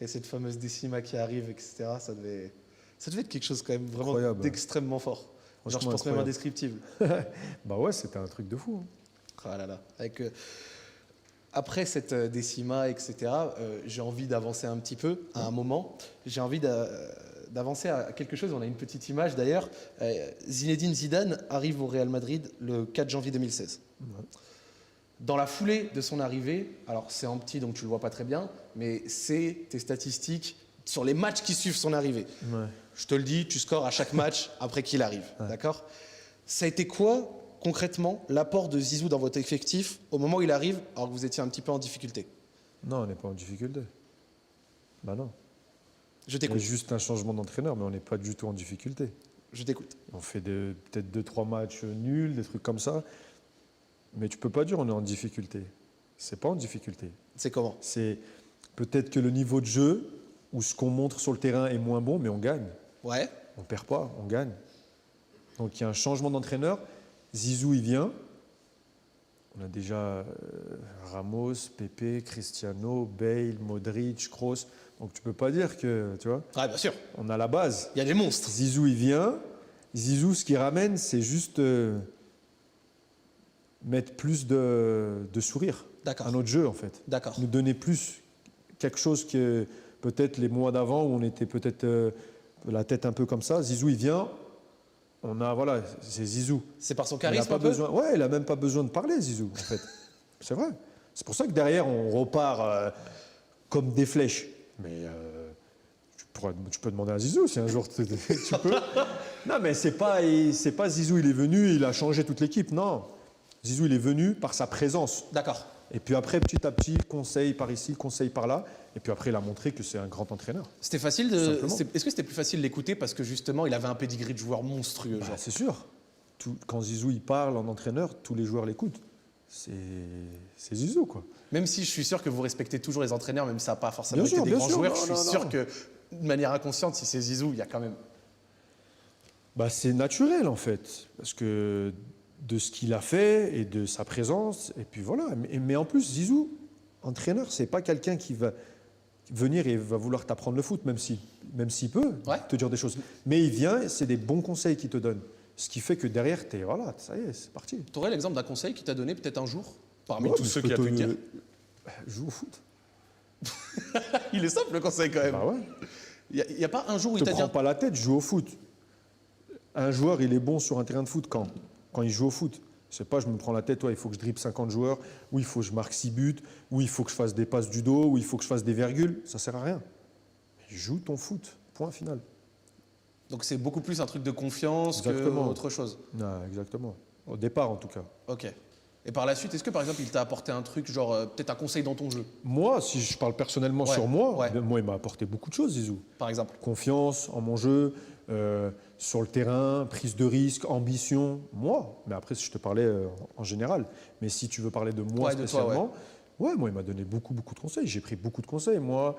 Et cette fameuse décima qui arrive, etc., ça devait être quelque chose quand même vraiment Incroyable. d'extrêmement fort. Genre, je Franchement, pense même incroyable. indescriptible. Bah ouais, c'était un truc de fou. Ah là là. Après cette décima, etc., j'ai envie d'avancer un petit peu à un moment. J'ai envie d'avancer à quelque chose. On a une petite image d'ailleurs. Zinedine Zidane arrive au Real Madrid le 4 janvier 2016. Ouais. Dans la foulée de son arrivée, alors c'est en petit donc tu le vois pas très bien, mais c'est tes statistiques sur les matchs qui suivent son arrivée. Ouais. Je te le dis, tu scores à chaque match après qu'il arrive. D'accord ? Ça a été quoi, concrètement, l'apport de Zizou dans votre effectif au moment où il arrive, alors que vous étiez un petit peu en difficulté ? Non, on n'est pas en difficulté. Bah non. Je Il y a t'écoute. juste un changement d'entraîneur, mais on n'est pas du tout en difficulté. Je t'écoute. On fait peut-être 2-3 matchs nuls, des trucs comme ça. Mais tu peux pas dire on est en difficulté. C'est pas en difficulté. C'est comment ? C'est peut-être que le niveau de jeu ou ce qu'on montre sur le terrain est moins bon, mais on gagne. Ouais. On perd pas, on gagne. Donc il y a un changement d'entraîneur. Zizou, il vient. On a déjà Ramos, Pepe, Cristiano, Bale, Modric, Kroos. Donc tu peux pas dire que, tu vois, Ah, bien sûr. on a la base. Il y a des monstres. Zizou, il vient. Zizou, ce qu'il ramène, c'est juste mettre plus de sourire D'accord. à notre jeu, en fait. D'accord. Nous donner plus quelque chose que peut-être les mois d'avant où on était peut-être la tête un peu comme ça. Zizou, il vient. On a, voilà, c'est Zizou. C'est par son Il n'a charisme pas un peu ? besoin, ouais, il n'a même pas besoin de parler, Zizou, en fait. C'est vrai. C'est pour ça que derrière, on repart comme des flèches. Mais tu peux demander à Zizou si un jour tu peux. Non, mais c'est pas Zizou, il est venu, il a changé toute l'équipe. Non. Zizou, il est venu par sa présence. D'accord. Et puis après, petit à petit, conseil par ici, conseil par là. Et puis après, il a montré que c'est un grand entraîneur. C'était facile Simplement. Est-ce que c'était plus facile d'écouter parce que justement, il avait un pedigree de joueur monstrueux, Bah, genre. c'est sûr. Quand Zizou il parle en entraîneur, tous les joueurs l'écoutent. C'est Zizou, quoi. Même si je suis sûr que vous respectez toujours les entraîneurs, même si ça n'a pas forcément Bien été sûr, des bien grands sûr. joueurs, Non, je suis non, sûr non. que de manière inconsciente, si c'est Zizou, il y a quand même. Bah, c'est naturel, en fait. Parce que de ce qu'il a fait et de sa présence. Et puis voilà. Mais en plus, Zizou, entraîneur, c'est pas quelqu'un qui va venir et va vouloir t'apprendre le foot, même s'il peut Ouais. te dire des choses. Mais il vient, c'est des bons conseils qu'il te donne. Ce qui fait que derrière, voilà, ça y est, c'est parti. Tu aurais l'exemple d'un conseil qu'il t'a donné peut-être un jour, parmi Ouais, tous mais ceux je peux qu'il a pu te- te dire. Joue au foot. Il est simple le conseil quand même. Bah ouais. Il n'y a pas un jour où il Te t'a dit. prends pas la tête, joue au foot. Un joueur, il est bon sur un terrain de foot quand il joue au foot. C'est pas, je me prends la tête, ouais, il faut que je dribble 50 joueurs, ou il faut que je marque 6 buts, ou il faut que je fasse des passes du dos, ou il faut que je fasse des virgules. Ça sert à rien. Joue ton foot. Point final. Donc c'est beaucoup plus un truc de confiance Exactement. qu'autre chose. Non, exactement. Au départ, en tout cas. Ok. Et par la suite, est-ce que par exemple il t'a apporté un truc, genre peut-être un conseil dans ton jeu, Moi, si je parle personnellement Ouais, sur moi, ouais. ben, moi, il m'a apporté beaucoup de choses, Zizou. par exemple? Confiance en mon jeu, sur le terrain, prise de risque, ambition, moi. Mais après, si je te parlais en général. Mais si tu veux parler de moi Ouais, de toi, spécialement, moi, il m'a donné beaucoup de conseils. J'ai pris beaucoup de conseils. Moi,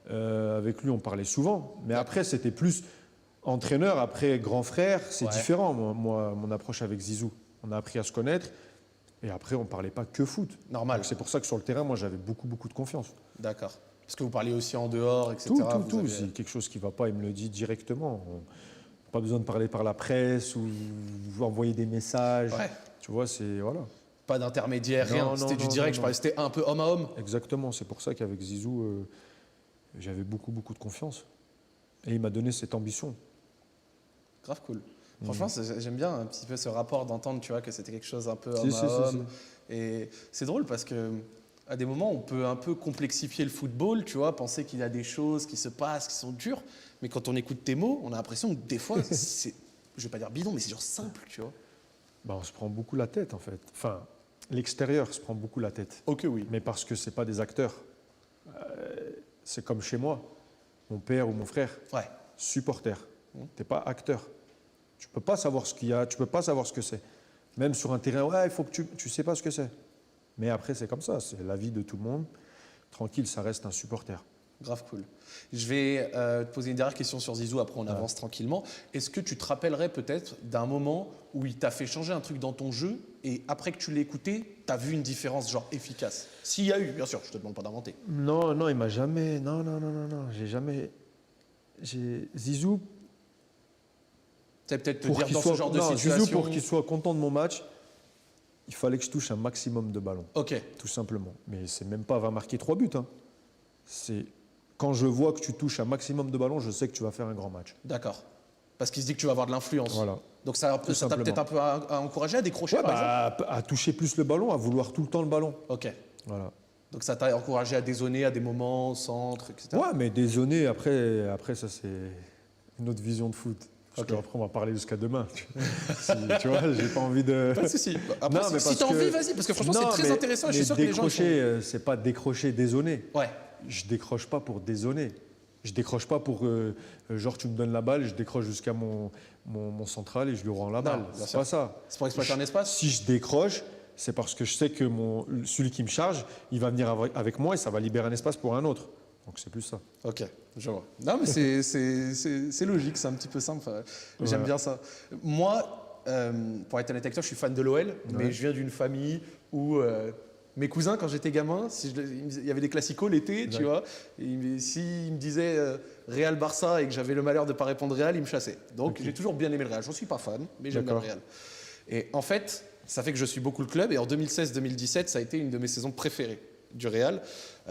avec lui, on parlait souvent. Mais après, c'était plus entraîneur, après grand frère, c'est Ouais. différent. Moi, mon approche avec Zizou, on a appris à se connaître. Et après, on ne parlait pas que foot. Normal. Donc, c'est pour ça que sur le terrain, moi, j'avais beaucoup de confiance. D'accord. Parce que vous parliez aussi en dehors, etc. Tout. Vous avez- C'est quelque chose qui ne va pas, il me le dit directement. Pas besoin de parler par la presse ou envoyer des messages. Ouais. Tu vois, c'est. Voilà. Pas d'intermédiaire, rien. Non, C'était non, du non, direct, non, je parlais, c'était un peu homme à homme. Exactement. C'est pour ça qu'avec Zizou, j'avais beaucoup de confiance. Et il m'a donné cette ambition. Grave cool. Franchement, j'aime bien un petit peu ce rapport d'entendre, tu vois, que c'était quelque chose un peu Si, homme si, à si, homme. Et c'est drôle parce que à des moments, on peut un peu complexifier le football, tu vois, penser qu'il y a des choses qui se passent, qui sont dures. Mais quand on écoute tes mots, on a l'impression que des fois, c'est, je vais pas dire bidon, mais c'est genre simple, tu vois. Bah, on se prend beaucoup la tête, en fait. Enfin, l'extérieur se prend beaucoup la tête. Ok, oui. Mais parce que c'est pas des acteurs. C'est comme chez moi. Mon père ou mon frère, Ouais. supporter. T'es pas acteur. Tu peux pas savoir ce qu'il y a, tu peux pas savoir ce que c'est. Même sur un terrain, ouais, il faut que tu sais pas ce que c'est. Mais après, c'est comme ça, c'est la vie de tout le monde. Tranquille, ça reste un supporter. Grave cool. Je vais te poser une dernière question sur Zizou, après on avance tranquillement. Est-ce que tu te rappellerais peut-être d'un moment où il t'a fait changer un truc dans ton jeu et après que tu l'as écouté, tu as vu une différence genre efficace? S'il y a eu, bien sûr, je te demande pas d'inventer. Non, non, il m'a jamais. Non, j'ai jamais. Zizou, C'est peut-être te pour dire qu'il dans soit, ce genre de non, situation. Zizou, pour qu'il soit content de mon match, il fallait que je touche un maximum de ballons. Ok, Tout simplement. Mais c'est même pas va marquer 3 buts. Hein. C'est quand je vois que tu touches un maximum de ballons, je sais que tu vas faire un grand match. d'accord. Parce qu'il se dit que tu vas avoir de l'influence. Voilà. Donc ça t'a simplement. peut-être un peu à encourager à décrocher, Ouais, par exemple. à toucher plus le ballon, à vouloir tout le temps le ballon. Ok. Voilà. Donc ça t'a encouragé à dézoner à des moments, au centre, etc. Ouais, mais dézonner, après ça, c'est une autre vision de foot. Parce Ok. qu'après, on va parler jusqu'à demain. Tu vois, j'ai pas envie de. Pas de souci. Après, Non, mais si parce t'as envie, que- vas-y, parce que franchement, Non, c'est très mais- intéressant et je mais suis sûr que les gens. décrocher, c'est pas décrocher, dézonner. Ouais, Je décroche pas pour dézonner. Je décroche pas pour genre tu me donnes la balle, je décroche jusqu'à mon central et je lui rends la balle. bien C'est sûr. pas ça. c'est pour exploiter un espace. Si je décroche, c'est parce que je sais que celui qui me charge, il va venir avec moi et ça va libérer un espace pour un autre. Donc c'est plus ça. Ok, je vois. Non, mais c'est logique, c'est un petit peu simple. J'aime Ouais. bien ça. Moi, pour être honnête avec toi, je suis fan de l'OL, mais Ouais. je viens d'une famille où mes cousins, quand j'étais gamin, il y avait des classicos l'été, tu Ouais. vois. S'ils me disaient Real Barça et que j'avais le malheur de ne pas répondre Real, ils me chassaient. Donc Ok. j'ai toujours bien aimé le Real. Je ne suis pas fan, mais j'aime bien le D'accord. Real. Et en fait, ça fait que je suis beaucoup le club. Et en 2016-2017, ça a été une de mes saisons préférées du Real,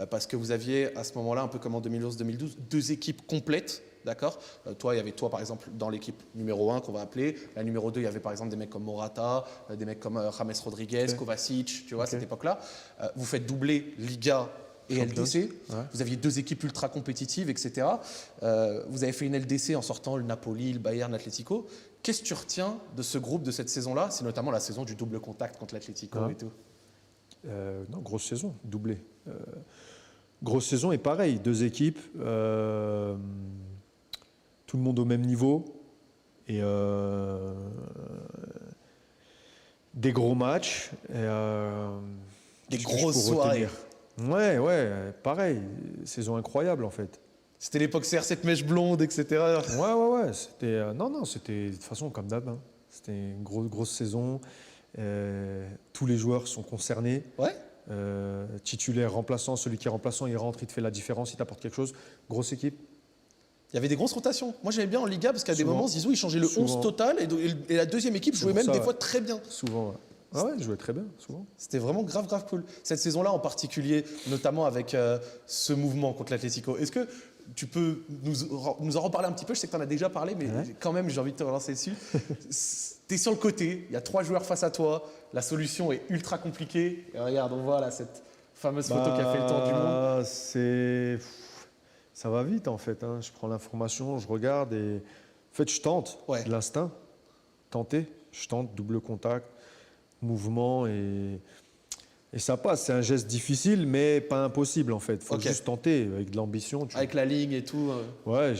parce que vous aviez à ce moment-là, un peu comme en 2011-2012, deux équipes complètes, d'accord. Toi, il y avait toi par exemple dans l'équipe numéro 1 qu'on va appeler. La numéro 2, il y avait par exemple des mecs comme Morata, des mecs comme James Rodriguez, Ok. Kovacic, tu vois, Ok. cette époque-là. Vous faites doubler Liga et Champions. LDC. Ouais. Vous aviez deux équipes ultra compétitives, etc. Vous avez fait une LDC en sortant le Napoli, le Bayern, l'Atlético. Qu'est-ce que tu retiens de ce groupe, de cette saison-là? C'est notamment la saison du double contact contre l'Atlético Ah. et tout. Non, grosse saison, doublé. Grosse saison et pareil, deux équipes, tout le monde au même niveau et des gros matchs. Des qu'est-ce que je grosses peux soirées. retenir Ouais, pareil, saison incroyable en fait. C'était l'époque CR7 mèche blonde, etc. Ouais, c'était non, c'était de toute façon comme d'hab. Hein. C'était une grosse saison. Tous les joueurs sont concernés. Ouais. Titulaire, remplaçant, celui qui est remplaçant, il rentre, il te fait la différence, il t'apporte quelque chose. Grosse équipe. Il y avait des grosses rotations. Moi, j'aimais bien en Liga parce qu'à des Souvent. moments, Zizou, il changeait le 11 Souvent. total et la deuxième équipe jouait pour même ça, des ouais. fois très bien. Souvent, ouais. Ah ouais, il jouait très bien, souvent. C'était vraiment grave cool. Cette saison-là en particulier, notamment avec ce mouvement contre l'Atlético. Est-ce que tu peux nous en reparler un petit peu? Je sais que tu en as déjà parlé, mais Ouais. quand même, j'ai envie de te relancer dessus. Tu es sur le côté, il y a 3 joueurs face à toi, la solution est ultra compliquée. Et regarde, on voit là cette fameuse photo qui a fait le tour du monde. Ça va vite en fait. Hein. Je prends l'information, je regarde et en fait je tente. Ouais. De l'instinct. Tenter. Je tente, double contact, mouvement et ça passe. C'est un geste difficile mais pas impossible en fait. Il faut Ok. juste tenter avec de l'ambition. Avec la ligne et tout. Ouais,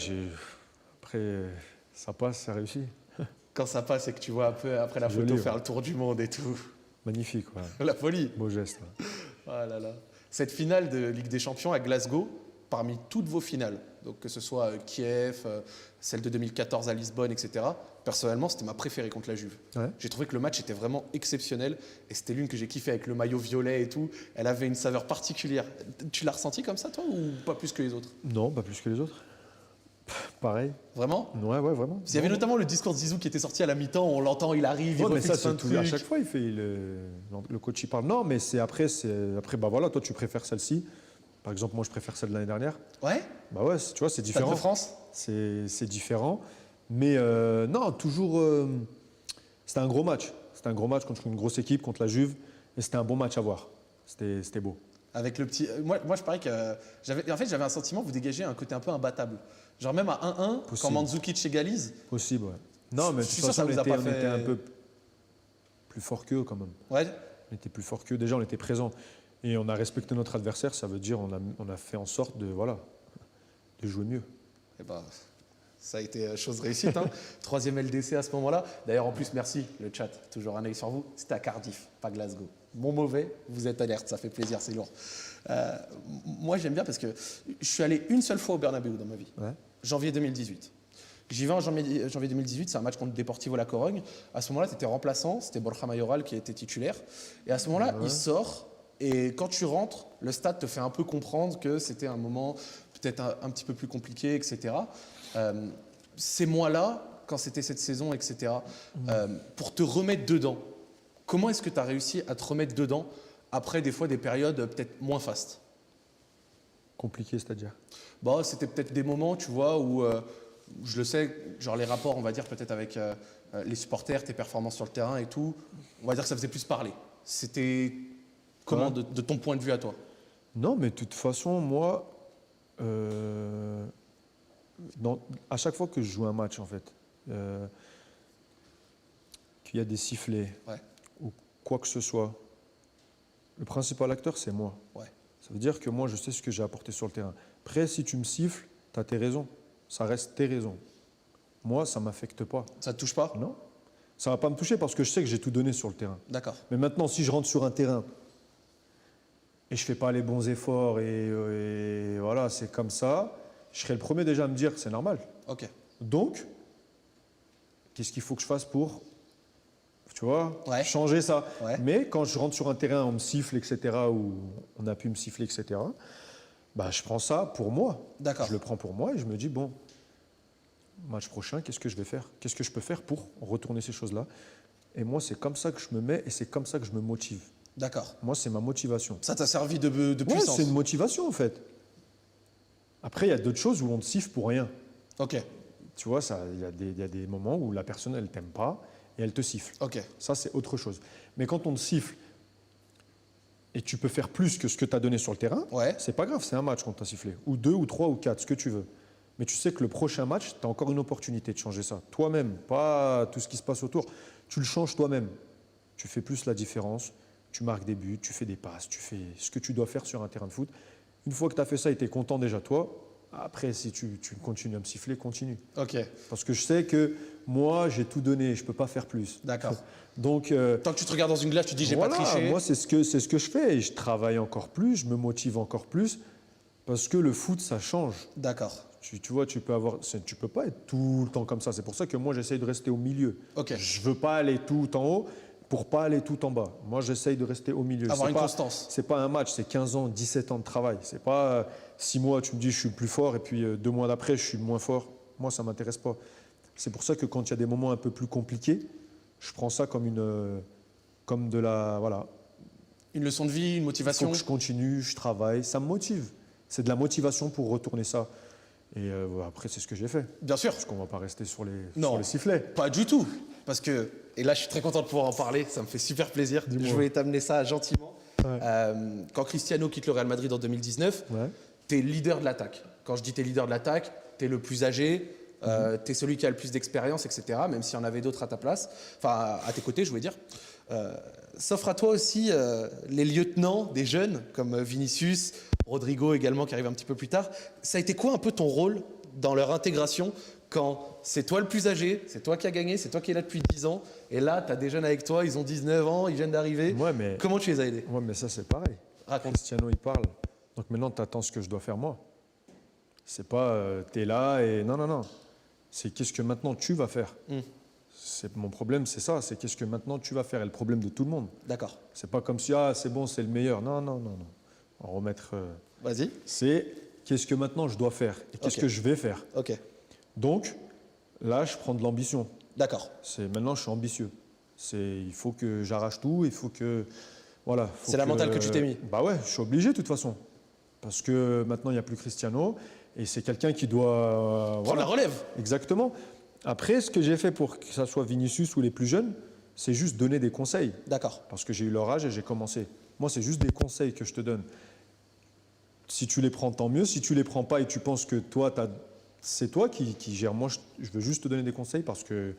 après ça passe, ça réussit. Quand ça passe et que tu vois un peu après la C'est photo joli, faire ouais. le tour du monde et tout. Magnifique, ouais. La folie. Beau geste. Ouais. Ah là là. Cette finale de Ligue des Champions à Glasgow, parmi toutes vos finales, donc que ce soit Kiev, celle de 2014 à Lisbonne, etc., personnellement, c'était ma préférée contre la Juve. Ouais. J'ai trouvé que le match était vraiment exceptionnel et c'était l'une que j'ai kiffé avec le maillot violet et tout. Elle avait une saveur particulière. Tu l'as ressenti comme ça, toi, ou pas plus que les autres? Non, pas plus que les autres. Pareil. Vraiment? Ouais, vraiment. Il y avait Non, notamment le discours de Zizou qui était sorti à la mi-temps, on l'entend, il arrive, il Ouais, mais ça, refixe plein c'est de tout. À trucs. chaque fois, le coach il parle. Non, mais c'est après, bah voilà, toi tu préfères celle-ci. Par exemple, moi je préfère celle de l'année dernière. Ouais? Bah ouais, tu vois, c'est Stade différent. de France? C'est différent. Mais non, toujours. C'était un gros match. C'était un gros match contre une grosse équipe, contre la Juve. Et c'était un bon match à voir. C'était beau. Avec le petit. Moi, je parie que. J'avais un sentiment, vous dégagez un côté un peu imbattable. Genre, même à 1-1, quand Possible. Mandzukic égalise. Possible, ouais. Non, mais de Je suis toute sûr que façon, ça vous a pas on fait- était un peu plus fort qu'eux quand même. Ouais. On était plus fort qu'eux. Déjà, on était présents. Et on a respecté notre adversaire. Ça veut dire on a fait en sorte de jouer mieux. Eh ben, Ça a été chose réussite. Hein. 3e LDC à ce moment-là. D'ailleurs, en plus, merci, le chat. Toujours un œil sur vous. C'était à Cardiff, pas Glasgow. Bon, mauvais, vous êtes alerte. Ça fait plaisir, c'est lourd. Moi, j'aime bien parce que je suis allé une seule fois au Bernabéu dans ma vie. Ouais. Janvier 2018. J'y vais en janvier 2018, c'est un match contre Deportivo La Corogne. À ce moment-là, tu étais remplaçant, c'était Borja Mayoral qui était titulaire. Et à ce moment-là, il sort, et quand tu rentres, le stade te fait un peu comprendre que c'était un moment peut-être un petit peu plus compliqué, etc. Ces mois-là, quand c'était cette saison, etc., pour te remettre dedans, comment est-ce que tu as réussi à te remettre dedans après des fois des périodes peut-être moins fastes? Compliqué, c'est-à-dire? Bah, c'était peut-être des moments, tu vois, où, je le sais, genre les rapports, on va dire peut-être avec les supporters, tes performances sur le terrain et tout, on va dire que ça faisait plus parler. C'était comment de ton point de vue à toi? Non, mais de toute façon, moi, à chaque fois que je joue un match, en fait, qu'il y a des sifflets ou quoi que ce soit, le principal acteur, c'est moi. Ouais. Ça veut dire que moi, je sais ce que j'ai apporté sur le terrain. Après, si tu me siffles, tu as tes raisons. Ça reste tes raisons. Moi, ça ne m'affecte pas. Ça te touche pas? Non. Ça ne va pas me toucher parce que je sais que j'ai tout donné sur le terrain. D'accord. Mais maintenant, si je rentre sur un terrain et je ne fais pas les bons efforts et voilà, c'est comme ça, je serai le premier déjà à me dire que c'est normal. Ok. Donc, qu'est-ce qu'il faut que je fasse pour, tu vois, Ouais. changer ça? Ouais. Mais quand je rentre sur un terrain, on me siffle, etc., ou on a pu me siffler, etc., bah, je prends ça pour moi. D'accord. Je le prends pour moi et je me dis, bon, match prochain, qu'est-ce que je vais faire? Qu'est-ce que je peux faire pour retourner ces choses-là? Et moi, c'est comme ça que je me mets et c'est comme ça que je me motive. D'accord. Moi, c'est ma motivation. Ça t'a servi de Ouais, puissance? c'est une motivation, en fait. Après, il y a d'autres choses où on te siffle pour rien. Ok. Tu vois, il y a des moments où la personne, elle t'aime pas et elle te siffle. Ok. Ça, c'est autre chose. Mais quand on te siffle et tu peux faire plus que ce que tu as donné sur le terrain, Ouais. c'est pas grave, c'est un match qu'on t'a sifflé. Ou 2, ou 3, ou 4, ce que tu veux. Mais tu sais que le prochain match, tu as encore une opportunité de changer ça. Toi-même, pas tout ce qui se passe autour. Tu le changes toi-même. Tu fais plus la différence. Tu marques des buts, tu fais des passes, tu fais ce que tu dois faire sur un terrain de foot. Une fois que tu as fait ça et tu es content déjà toi, après, si tu continues à me siffler, continue. Ok. Parce que je sais que moi, j'ai tout donné, je ne peux pas faire plus. D'accord. Donc, Tant que tu te regardes dans une glace, tu te dis j'ai voilà, pas triché. moi, c'est ce que je fais. Et je travaille encore plus, je me motive encore plus, parce que le foot, ça change. D'accord. Tu vois, tu peux pas être tout le temps comme ça. C'est pour ça que moi, j'essaye de rester au milieu. Ok. Je veux pas aller tout en haut pour pas aller tout en bas. Moi, j'essaye de rester au milieu. Avoir C'est une pas- constance. C'est pas un match, c'est 15 ans, 17 ans de travail. C'est pas 6 mois, tu me dis je suis plus fort et puis 2 mois d'après, je suis moins fort. Moi, ça m'intéresse pas. C'est pour ça que quand il y a des moments un peu plus compliqués, je prends ça comme comme de la, voilà. Une leçon de vie, une Il faut motivation. que je continue, je travaille, ça me motive. C'est de la motivation pour retourner ça. Et après, c'est ce que j'ai fait. Bien sûr. Parce qu'on va pas rester sur Non. les sifflets. Pas du tout. Parce que, et là je suis très content de pouvoir en parler, ça me fait super plaisir. Dis-moi. Je voulais t'amener ça gentiment. Ouais. Quand Cristiano quitte le Real Madrid en 2019, Ouais. tu es leader de l'attaque. Quand je dis tu es leader de l'attaque, tu es le plus âgé, tu es celui qui a le plus d'expérience, etc. Même s'il y en avait d'autres à ta place, enfin à tes côtés, je voulais dire. S'offrent à toi aussi les lieutenants des jeunes, comme Vinicius, Rodrigo également, qui arrive un petit peu plus tard. Ça a été quoi un peu ton rôle dans leur intégration quand c'est toi le plus âgé, c'est toi qui as gagné, c'est toi qui es là depuis 10 ans, et là, tu as des jeunes avec toi, ils ont 19 ans, ils viennent d'arriver. Ouais, mais, Comment tu les as aidés? ouais, mais ça, c'est pareil. Raconte. Cristiano, il parle. Donc maintenant, tu attends ce que je dois faire moi. C'est pas tu es là et non, non, non. C'est qu'est-ce que maintenant tu vas faire. Mon problème, c'est ça. C'est qu'est-ce que maintenant tu vas faire. Et le problème de tout le monde. D'accord. C'est pas comme si, c'est bon, c'est le meilleur. Non, non, non, non. On va remettre. Vas-y. C'est qu'est-ce que maintenant je dois faire et qu'est-ce Ok. que je vais faire. Ok. Donc, là, je prends de l'ambition. D'accord. Maintenant, je suis ambitieux. Il faut que j'arrache tout. Il faut que. Voilà. C'est la mentale que tu t'es mis. Bah ouais, je suis obligé de toute façon. Parce que maintenant, il n'y a plus Cristiano. Et c'est quelqu'un qui doit. Prends la relève. Exactement. Après, ce que j'ai fait pour que ça soit Vinicius ou les plus jeunes, c'est juste donner des conseils. D'accord. Parce que j'ai eu leur âge et j'ai commencé. Moi, c'est juste des conseils que je te donne. Si tu les prends, tant mieux. Si tu les prends pas et tu penses que toi, c'est toi qui gères. Moi, je veux juste te donner des conseils parce que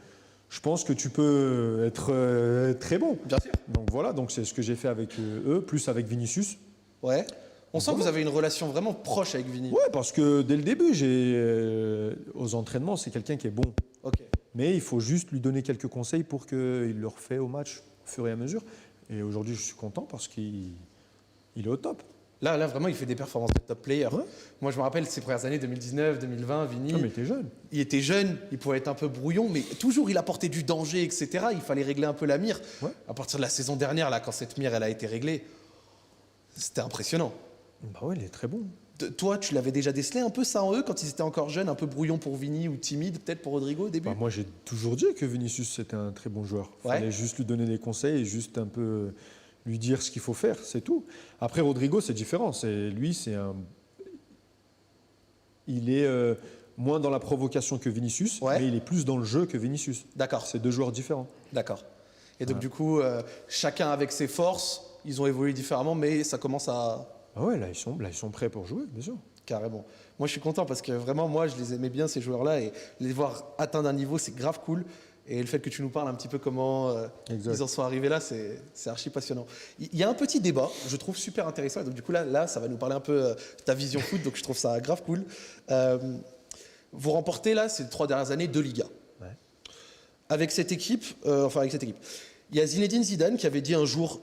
je pense que tu peux être très bon. Bien sûr. Donc voilà, donc c'est ce que j'ai fait avec eux, plus avec Vinicius. Ouais. On sent que vous avez une relation vraiment proche avec Vini. Ouais, parce que dès le début, aux entraînements, c'est quelqu'un qui est bon. Ok. Mais il faut juste lui donner quelques conseils pour qu'il le refait au match au fur et à mesure. Et aujourd'hui, je suis content parce qu'il est au top. Là, vraiment, il fait des performances de top player. Ouais. Moi, je me rappelle ses premières années, 2019, 2020, Vini. Ah, mais t'es jeune. Il était jeune, il pouvait être un peu brouillon, mais toujours il apportait du danger, etc. Il fallait régler un peu la mire. Ouais. À partir de la saison dernière, là, quand cette mire elle a été réglée, c'était impressionnant. Bah ouais, il est très bon. Toi, tu l'avais déjà décelé un peu ça en eux quand ils étaient encore jeunes, un peu brouillon pour Vini ou timide peut-être pour Rodrigo au début. Bah, moi, j'ai toujours dit que Vinicius, c'était un très bon joueur. Il Ouais. fallait juste lui donner des conseils et juste un peu lui dire ce qu'il faut faire, c'est tout. Après, Rodrigo, c'est différent. Il est moins dans la provocation que Vinicius, Ouais. mais il est plus dans le jeu que Vinicius. D'accord, C'est deux joueurs différents. d'accord. Et donc Ouais. du coup, chacun avec ses forces, ils ont évolué différemment, mais ça commence à... Ah ouais, là, ils sont prêts pour jouer, bien sûr. Carrément. Moi, je suis content parce que vraiment, moi, je les aimais bien, ces joueurs-là, et les voir atteindre un niveau, c'est grave cool. Et le fait que tu nous parles un petit peu comment Exact. ils en sont arrivés là, c'est archi passionnant. Il y a un petit débat, je trouve super intéressant. Et donc, du coup, là, ça va nous parler un peu de ta vision foot, donc je trouve ça grave cool. Vous remportez, là, ces 3 dernières années, 2 Ligas. Ouais. Avec cette équipe, il y a Zinedine Zidane qui avait dit un jour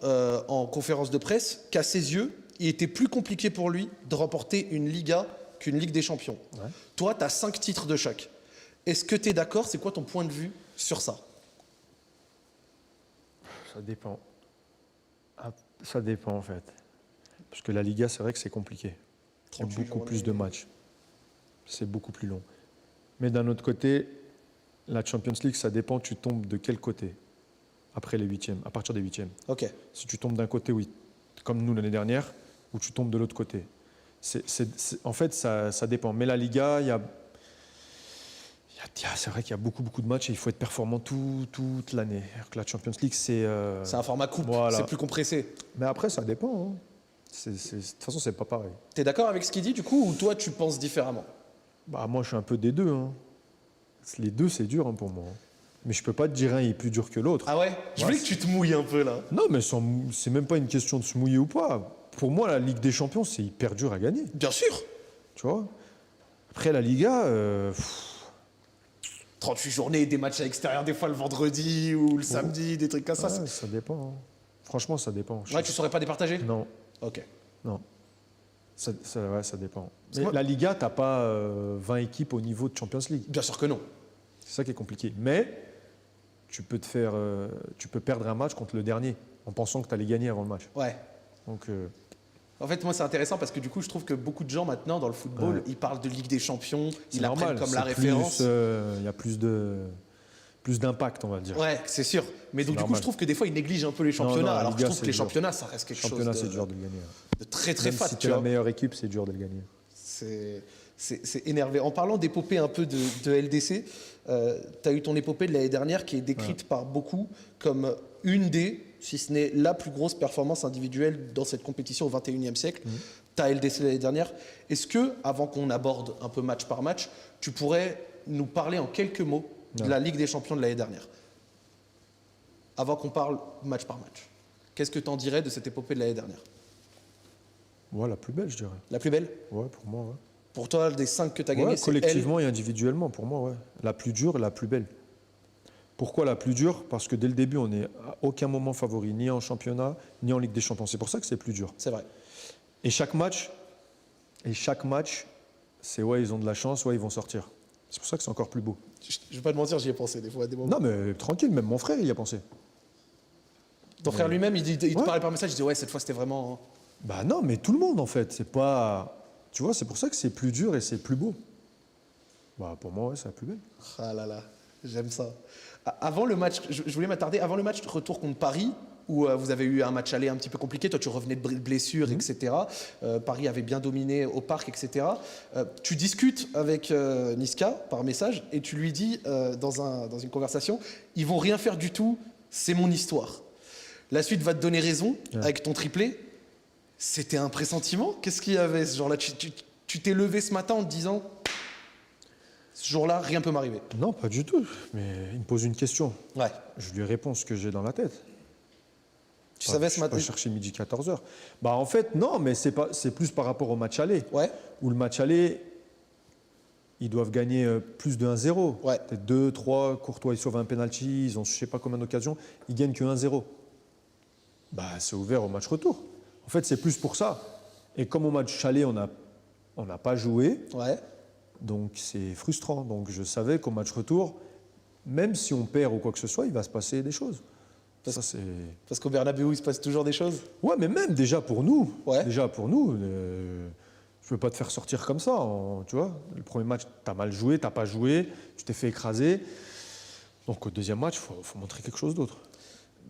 en conférence de presse qu'à ses yeux, il était plus compliqué pour lui de remporter une Liga qu'une Ligue des Champions. Ouais. Toi, tu as 5 titres de chaque. Est-ce que tu es d'accord? C'est quoi ton point de vue sur ça? Ça dépend. Ah, ça dépend, en fait. Parce que la Liga, c'est vrai que c'est compliqué. Il y a 38 beaucoup journées. plus de matchs. C'est beaucoup plus long. Mais d'un autre côté, la Champions League, ça dépend, tu tombes de quel côté après les huitièmes, à partir des huitièmes. Ok. Si tu tombes d'un côté, oui, comme nous l'année dernière, ou tu tombes de l'autre côté. En fait, ça dépend. Mais la Liga, c'est vrai qu'il y a beaucoup de matchs et il faut être performant toute l'année. Alors que la Champions League, c'est... C'est un format coupe, Voilà. c'est plus compressé. Mais après, ça dépend. Hein. De toute façon, c'est pas pareil. Tu es d'accord avec ce qu'il dit du coup, ou toi, tu penses différemment? Bah, moi, je suis un peu des deux. Hein. Les deux, c'est dur hein, pour moi. Mais je peux pas te dire un est plus dur que l'autre. Ah ouais? Je voulais que tu te mouilles un peu là. Non, mais c'est même pas une question de se mouiller ou pas. Pour moi, la Ligue des Champions, c'est hyper dur à gagner. Bien sûr. Tu vois. Après, la Liga, 38 journées, des matchs à l'extérieur, des fois le vendredi ou le samedi, des trucs comme ça. ouais, ça dépend. Hein. Franchement, ça dépend. Ouais, tu saurais pas départager? Non, Ok. non. Ça dépend. Parce que Mais moi- la Liga, t'as pas 20 équipes au niveau de Champions League. Bien sûr que non. C'est ça qui est compliqué. Mais tu peux perdre un match contre le dernier en pensant que tu allais gagner avant le match. Ouais. Donc, En fait, moi, c'est intéressant parce que du coup, je trouve que beaucoup de gens maintenant dans le football, Ouais. ils parlent de Ligue des Champions, c'est ils la prennent normal. comme la c'est référence. Il y a plus d'impact, on va dire. Ouais, c'est sûr. Mais donc, du coup, normal. je trouve que des fois, ils négligent un peu les championnats. non, la alors que je Liga, trouve que c'est les dur. championnats, ça reste quelque Championnat, chose c'est dur de le gagner. de très, très Même fat. si tu tu es la vois. meilleure équipe, c'est dur de le gagner. C'est énervé. En parlant d'épopée un peu de LDC, tu as eu ton épopée de l'année dernière qui est décrite par beaucoup comme une des, si ce n'est la plus grosse performance individuelle dans cette compétition au XXIe siècle. Ta LDC l'année dernière. Est-ce que, avant qu'on aborde un peu match par match, tu pourrais nous parler en quelques mots de Ouais. la Ligue des Champions de l'année dernière? Avant qu'on parle match par match. Qu'est-ce que tu en dirais de cette épopée de l'année dernière? Ouais, la plus belle, je dirais. La plus belle? Ouais, pour moi, ouais. Pour toi, des 5 que tu as gagnés, Ouais, c'est elle. collectivement et individuellement, pour moi, ouais. La plus dure et la plus belle. Pourquoi la plus dure? Parce que dès le début, on n'est à aucun moment favori, ni en championnat, ni en Ligue des Champions. C'est pour ça que c'est plus dur. C'est vrai. Et chaque match, c'est ouais, ils ont de la chance, ouais, ils vont sortir. C'est pour ça que c'est encore plus beau. Je vais pas te mentir, j'y ai pensé des fois à des moments. Non, mais tranquille, même mon frère, il y a pensé. Ton frère lui-même, il te Ouais. parlait par message, il dit ouais, cette fois c'était vraiment. Bah non, mais tout le monde, en fait. C'est pas. Tu vois, c'est pour ça que c'est plus dur et c'est plus beau. Bah, pour moi, ouais, c'est la plus belle. Ah là là, j'aime ça. Avant le match, je voulais m'attarder, avant le match de retour contre Paris, où vous avez eu un match aller un petit peu compliqué, toi tu revenais de blessure, etc. Paris avait bien dominé au parc, etc. Tu discutes avec Niska par message et tu lui dis dans une conversation, ils vont rien faire du tout, c'est mon histoire. La suite va te donner raison avec ton triplé. C'était un pressentiment? Qu'est-ce qu'il y avait ce jour-là? Tu t'es levé ce matin en te disant, ce jour-là, rien peut m'arriver. Non, pas du tout. Mais il me pose une question. Ouais. Je lui réponds ce que j'ai dans la tête. Tu savais ce matin? Je suis pas chercher midi 14h. Bah, en fait, non, mais c'est plus par rapport au match aller. Ouais. Où le match aller, ils doivent gagner plus de 1-0. Ouais. Peut-être 2, 3, Courtois, ils sauvent un penalty, ils ont je ne sais pas combien d'occasions, ils gagnent que 1-0. Bah, c'est ouvert au match retour. En fait, c'est plus pour ça. Et comme au match aller, on n'a pas joué, Ouais. donc c'est frustrant. Donc je savais qu'au match retour, même si on perd ou quoi que ce soit, il va se passer des choses. Parce qu'au Bernabéu, il se passe toujours des choses. Ouais, mais même déjà pour nous. Ouais. Déjà pour nous. Je ne peux pas te faire sortir comme ça. Tu vois, le premier match, tu as mal joué, tu n'as pas joué, tu t'es fait écraser. Donc au deuxième match, il faut montrer quelque chose d'autre.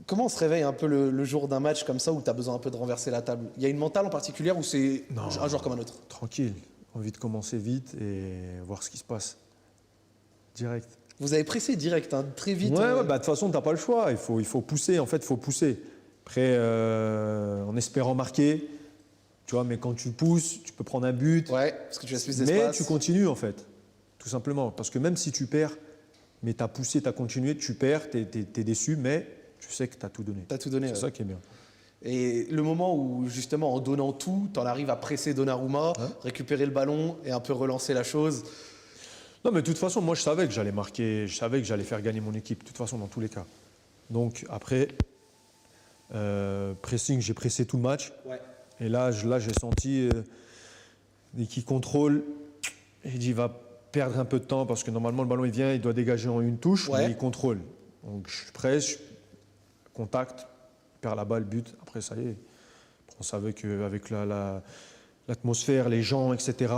Comment on se réveille un peu le jour d'un match comme ça où tu as besoin un peu de renverser la table? Il y a une mentale en particulier ou c'est un jour comme un autre? Tranquille. Envie de commencer vite et voir ce qui se passe. Direct. Vous avez pressé direct, hein, très vite. Ouais, bah, de toute façon, tu n'as pas le choix. Il faut pousser. En fait, il faut pousser. Après, en espérant marquer, tu vois, mais quand tu pousses, tu peux prendre un but. Ouais, parce que tu as plus d'espace. Mais tu continues, en fait. Tout simplement. Parce que même si tu perds, mais tu as poussé, tu as continué, tu perds, tu es déçu, mais tu sais que tu as tout donné. Tu as tout donné. C'est ça qui est bien. Et le moment où, justement, en donnant tout, tu en arrives à presser Donnarumma, récupérer le ballon et un peu relancer la chose. Non, mais de toute façon, moi, je savais que j'allais marquer, je savais que j'allais faire gagner mon équipe, de toute façon, dans tous les cas. Donc, après, pressing, j'ai pressé tout le match. Ouais. Et là j'ai senti, dès qu'il contrôle, j'ai dit, il va perdre un peu de temps parce que normalement, le ballon, il vient, il doit dégager en une touche, mais il contrôle. Donc, je presse, contact, il perd la balle, but. Après, ça y est. On savait qu'avec l'atmosphère, les gens, etc.,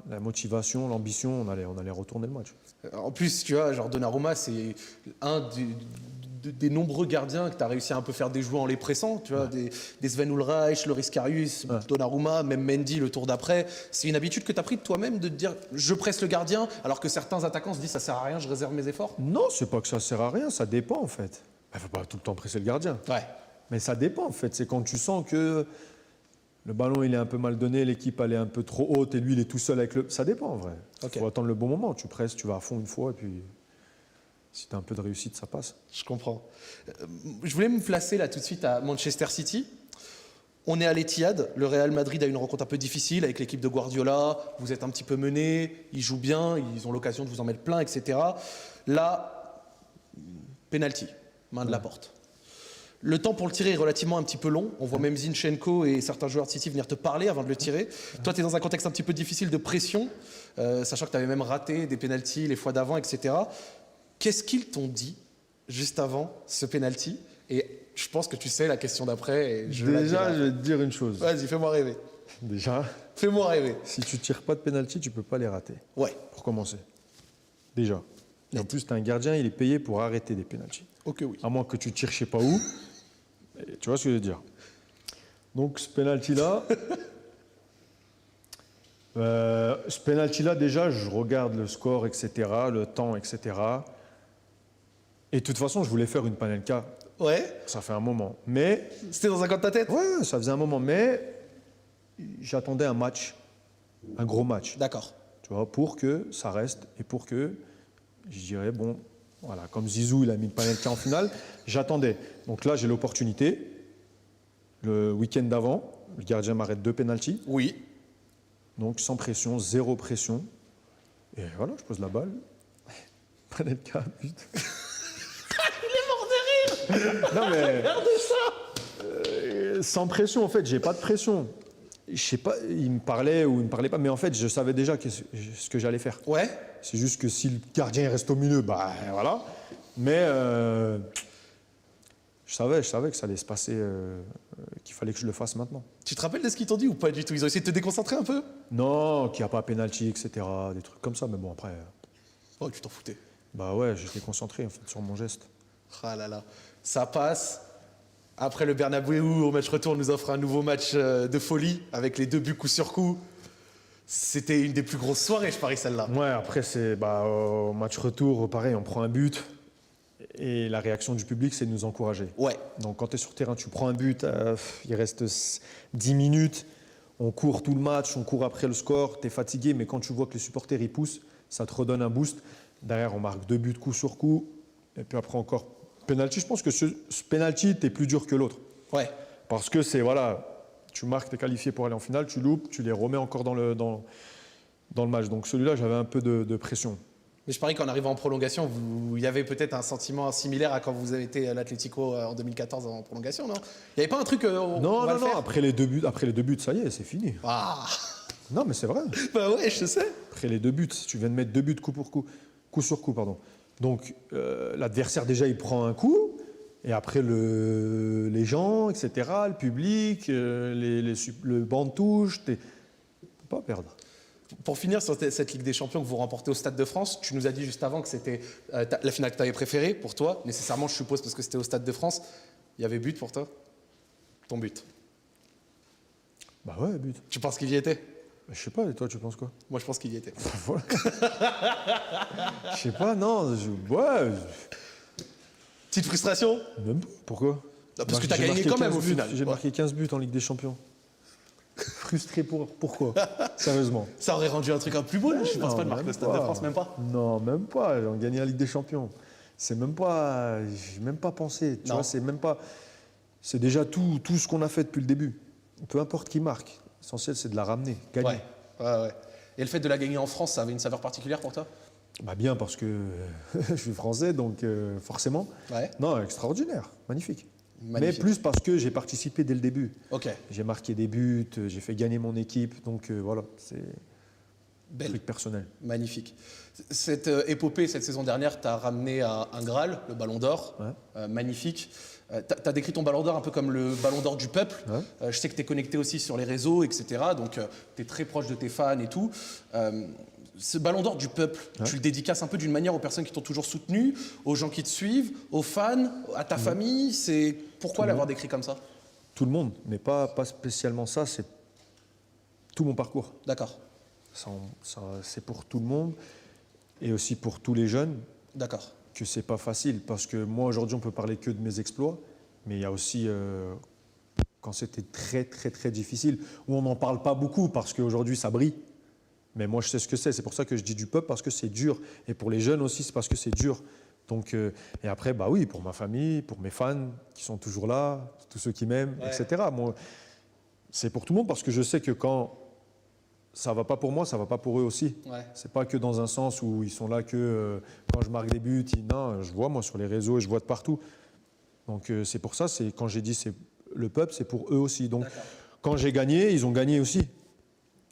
la motivation, l'ambition, on allait retourner le match. En plus, tu vois, genre Donnarumma, c'est un des nombreux gardiens que tu as réussi à un peu faire déjouer en les pressant. Tu vois, des Sven Ulreich, Loris Karius, Donnarumma, même Mendy le tour d'après. C'est une habitude que tu as pris de toi-même de te dire je presse le gardien, alors que certains attaquants se disent ça sert à rien, je réserve mes efforts. Non, c'est pas que ça sert à rien, ça dépend en fait. Il ne faut pas tout le temps presser le gardien. Ouais. Mais ça dépend en fait. C'est quand tu sens que le ballon il est un peu mal donné, l'équipe elle est un peu trop haute et lui il est tout seul avec le. Ça dépend en vrai. Il faut attendre le bon moment. Tu presses, tu vas à fond une fois et puis si tu as un peu de réussite, ça passe. Je comprends. Je voulais me placer là tout de suite à Manchester City. On est à l'Etihad. Le Real Madrid a une rencontre un peu difficile avec l'équipe de Guardiola. Vous êtes un petit peu menés. Ils jouent bien. Ils ont l'occasion de vous en mettre plein, etc. Là, penalty, main de la porte. Le temps pour le tirer est relativement un petit peu long. On voit même Zinchenko et certains joueurs de City venir te parler avant de le tirer. Toi, tu es dans un contexte un petit peu difficile de pression, sachant que tu avais même raté des pénaltys les fois d'avant, etc. Qu'est-ce qu'ils t'ont dit juste avant ce pénalty? Et je pense que tu sais la question d'après. Déjà, je vais te dire une chose. Vas-y, fais-moi rêver. Déjà, fais-moi rêver. Si tu tires pas de pénalty, tu peux pas les rater. Ouais. Pour commencer. Déjà. Et en plus, tu as un gardien, il est payé pour arrêter des pénaltys. Ok, oui. À moins que tu tires je sais pas où. Et tu vois ce que je veux dire. Donc ce penalty-là, déjà, je regarde le score, etc., le temps, etc. Et de toute façon, je voulais faire une Panenka. Ouais. Ça fait un moment. Mais. C'était dans un coin de ta tête? Ouais, ça faisait un moment. Mais j'attendais un match, un gros match. D'accord. Tu vois, pour que ça reste et pour que je dirais, bon, voilà, comme Zizou, il a mis le Panenka en finale, j'attendais. Donc là, j'ai l'opportunité. Le week-end d'avant, le gardien m'arrête 2 pénaltys. Oui. Donc sans pression, zéro pression. Et voilà, je pose la balle. Panenka, but. Il est mort de rire. Non mais. Regarde ça. Sans pression, en fait, j'ai pas de pression. Je sais pas, il me parlait ou il me parlait pas, mais en fait, je savais déjà ce que j'allais faire. Ouais. C'est juste que si le gardien reste au milieu, bah voilà. Mais je savais que ça allait se passer, qu'il fallait que je le fasse maintenant. Tu te rappelles de ce qu'ils t'ont dit ou pas du tout? Ils ont essayé de te déconcentrer un peu? Non, qu'il n'y a pas pénalty, etc. Des trucs comme ça, mais bon, après. Oh, tu t'en foutais. Bah ouais, j'étais concentré en fait sur mon geste. Ah là là. Ça passe. Après le Bernabéu, au match retour, on nous offre un nouveau match de folie avec les 2 buts coup sur coup. C'était une des plus grosses soirées, je parie, celle-là. Ouais, après, au match retour, pareil, on prend un but. Et la réaction du public, c'est de nous encourager. Ouais. Donc quand tu es sur le terrain, tu prends un but, il reste 10 minutes, on court tout le match, on court après le score, tu es fatigué, mais quand tu vois que les supporters ils poussent, ça te redonne un boost. Derrière, on marque 2 buts coup sur coup, et puis après encore penalty. Je pense que ce penalty était plus dur que l'autre. Ouais. Parce que c'est, voilà, tu marques, tu es qualifié pour aller en finale, tu loupes, tu les remets encore dans le match. Donc celui-là, j'avais un peu de pression. Mais je parie qu'en arrivant en prolongation, il y avait peut-être un sentiment similaire à quand vous avez été à l'Atlético en 2014 en prolongation, non? Il n'y avait pas un truc Non, après les deux buts, ça y est, c'est fini. Ah. Non, mais c'est vrai. Bah ouais, je sais. Après les 2 buts, tu viens de mettre 2 buts coup sur coup, pardon. Donc l'adversaire déjà il prend un coup, et après les gens, etc., le public, le banc de touche, tu ne peux pas perdre. Pour finir sur cette Ligue des Champions que vous remportez au Stade de France, tu nous as dit juste avant que c'était la finale que tu avais préférée pour toi, nécessairement je suppose parce que c'était au Stade de France. Il y avait but pour toi? Ton but? Bah ouais, but. Tu penses qu'il y était? Je sais pas, et toi tu penses quoi? Moi je pense qu'il y était. Voilà. Je sais pas, non. Ouais. Petite frustration? Même pas. Pourquoi? Parce que tu as gagné quand même au final. J'ai marqué 15 buts en Ligue des Champions. Frustré pourquoi? Sérieusement. Ça aurait rendu un truc un peu plus beau, là. Je pense pas de marquer au Stade de France, même pas. Non, même pas. On gagné la Ligue des Champions. C'est même pas. J'ai même pas pensé. Tu vois, c'est même pas. C'est déjà tout ce qu'on a fait depuis le début. Peu importe qui marque. L'essentiel, c'est de la ramener, gagner. Ouais. Et le fait de la gagner en France, ça avait une saveur particulière pour toi? Bah bien, parce que je suis français, donc forcément. Ouais. Non, extraordinaire, magnifique. Mais plus parce que j'ai participé dès le début. Ok. J'ai marqué des buts, j'ai fait gagner mon équipe, donc voilà, c'est un truc personnel. Magnifique. Cette épopée, cette saison dernière, t'as ramené un Graal, le Ballon d'Or. Ouais. Magnifique. T'as décrit ton Ballon d'Or un peu comme le Ballon d'Or du peuple. Ouais. Je sais que t'es connecté aussi sur les réseaux, etc. Donc t'es très proche de tes fans et tout. Ce Ballon d'Or du peuple, tu le dédicaces un peu d'une manière aux personnes qui t'ont toujours soutenu, aux gens qui te suivent, aux fans, à ta famille. C'est pourquoi l'avoir décrit comme ça? Tout le monde, mais pas spécialement ça, c'est tout mon parcours. D'accord. C'est pour tout le monde et aussi pour tous les jeunes. D'accord. Que c'est pas facile parce que moi aujourd'hui on peut parler que de mes exploits, mais il y a aussi quand c'était très très très difficile où on n'en parle pas beaucoup parce qu'aujourd'hui ça brille. Mais moi je sais ce que c'est pour ça que je dis du peuple parce que c'est dur et pour les jeunes aussi c'est parce que c'est dur. Donc et après bah oui pour ma famille, pour mes fans qui sont toujours là, tous ceux qui m'aiment, etc. Moi c'est pour tout le monde parce que je sais que quand ça va pas pour moi, ça va pas pour eux aussi. Ouais. C'est pas que dans un sens où ils sont là que quand je marque des buts, non, je vois moi sur les réseaux et je vois de partout. Donc c'est pour ça, c'est quand j'ai dit c'est le peuple, c'est pour eux aussi. Donc quand j'ai gagné, ils ont gagné aussi.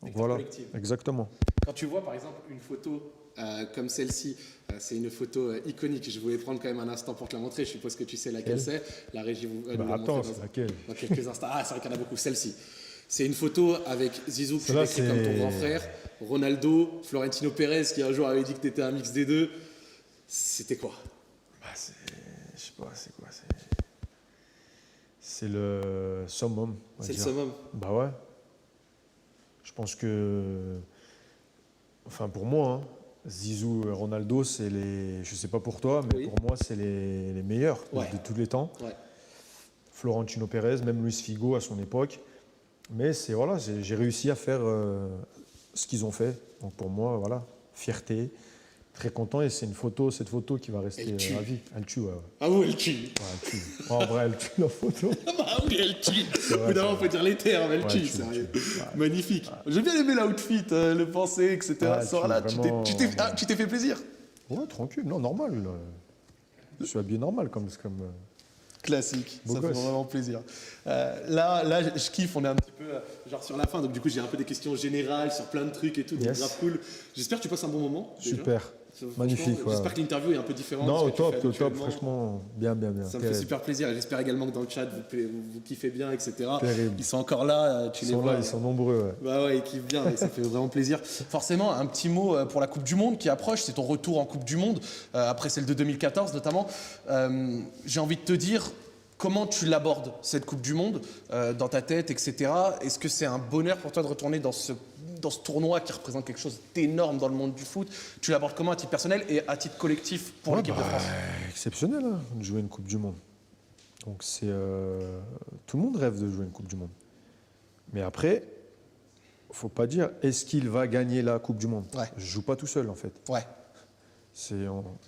Donc, voilà, collective. Exactement. Quand tu vois par exemple une photo comme celle-ci, c'est une photo iconique. Je voulais prendre quand même un instant pour te la montrer. Je suppose que tu sais laquelle c'est. La régie vous attends, c'est laquelle? Dans quelques instants. Ah, c'est vrai qu'il y en a beaucoup. Celle-ci. C'est une photo avec Zizou, que tu décris comme ton grand frère, Ronaldo, Florentino Pérez, qui un jour avait dit que tu étais un mix des deux. C'était quoi? Je sais pas, c'est quoi? C'est le summum. C'est le summum? Bah ouais. Je pense que, enfin pour moi, hein, Zizou et Ronaldo, c'est les, je sais pas pour toi, mais pour moi, c'est les meilleurs de tous les temps. Ouais. Florentino Pérez, même Luis Figo à son époque. Mais c'est voilà, j'ai réussi à faire ce qu'ils ont fait. Donc pour moi, voilà, fierté, très content. Et c'est cette photo qui va rester à vie. Elle tue, ouais. Ah oui, elle tue. Ouais, elle tue. En vrai, elle tue la photo. Ah oui, elle tue. Évidemment, on peut dire les termes, elle tue, sérieux. Magnifique. Ouais. J'ai bien aimé l'outfit, le pensée, etc. Là, tu t'es fait plaisir? Ouais, tranquille, non, normal. Je suis habillé normal comme classique, ça fait vraiment plaisir. Là, je kiffe, on est un petit peu genre sur la fin, donc du coup j'ai un peu des questions générales sur plein de trucs et tout, donc grave cool. J'espère que tu passes un bon moment. Super, magnifique. J'espère que l'interview est un peu différente. Non, top, franchement, bien. Ça me fait super plaisir et j'espère également que dans le chat vous kiffez bien, etc. Terrible. Ils sont encore là, tu les vois. Ils sont nombreux. Ouais. Bah ouais, ils kiffent bien et ça fait vraiment plaisir. Forcément, un petit mot pour la Coupe du Monde qui approche, c'est ton retour en Coupe du Monde, après celle de 2014 notamment. J'ai envie de te dire, comment tu l'abordes, cette Coupe du Monde, dans ta tête, etc. Est-ce que c'est un bonheur pour toi de retourner dans ce tournoi qui représente quelque chose d'énorme dans le monde du foot? Tu l'abordes comment à titre personnel et à titre collectif pour l'équipe de France? Exceptionnel, hein, de jouer une Coupe du Monde. Donc c'est tout le monde rêve de jouer une Coupe du Monde. Mais après, faut pas dire est-ce qu'il va gagner la Coupe du Monde. Je joue pas tout seul en fait. Ouais.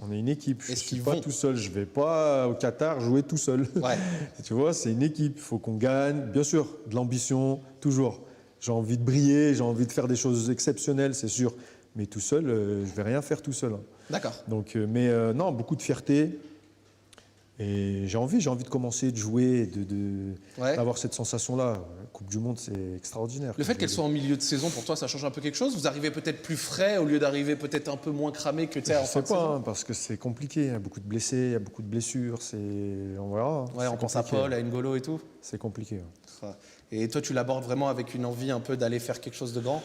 On est une équipe. Je ne Est-ce suis qu'ils pas vont tout seul. Je ne vais pas au Qatar jouer tout seul. Ouais. Tu vois, c'est une équipe. Il faut qu'on gagne. Bien sûr, de l'ambition, toujours. J'ai envie de briller, j'ai envie de faire des choses exceptionnelles, c'est sûr. Mais tout seul, je ne vais rien faire tout seul. D'accord. Donc, non, beaucoup de fierté. Et j'ai envie de commencer, de jouer, d'avoir cette sensation-là. La Coupe du Monde, c'est extraordinaire. Le fait qu'elle soit en milieu de saison, pour toi, ça change un peu quelque chose? Vous arrivez peut-être plus frais au lieu d'arriver peut-être un peu moins cramé que tu es en fin de saison? Je sais pas, parce que c'est compliqué. Il y a beaucoup de blessés, il y a beaucoup de blessures. On verra. Ouais, on pense à Paul, à N'Golo et tout. C'est compliqué. Et toi, tu l'abordes vraiment avec une envie un peu d'aller faire quelque chose de grand?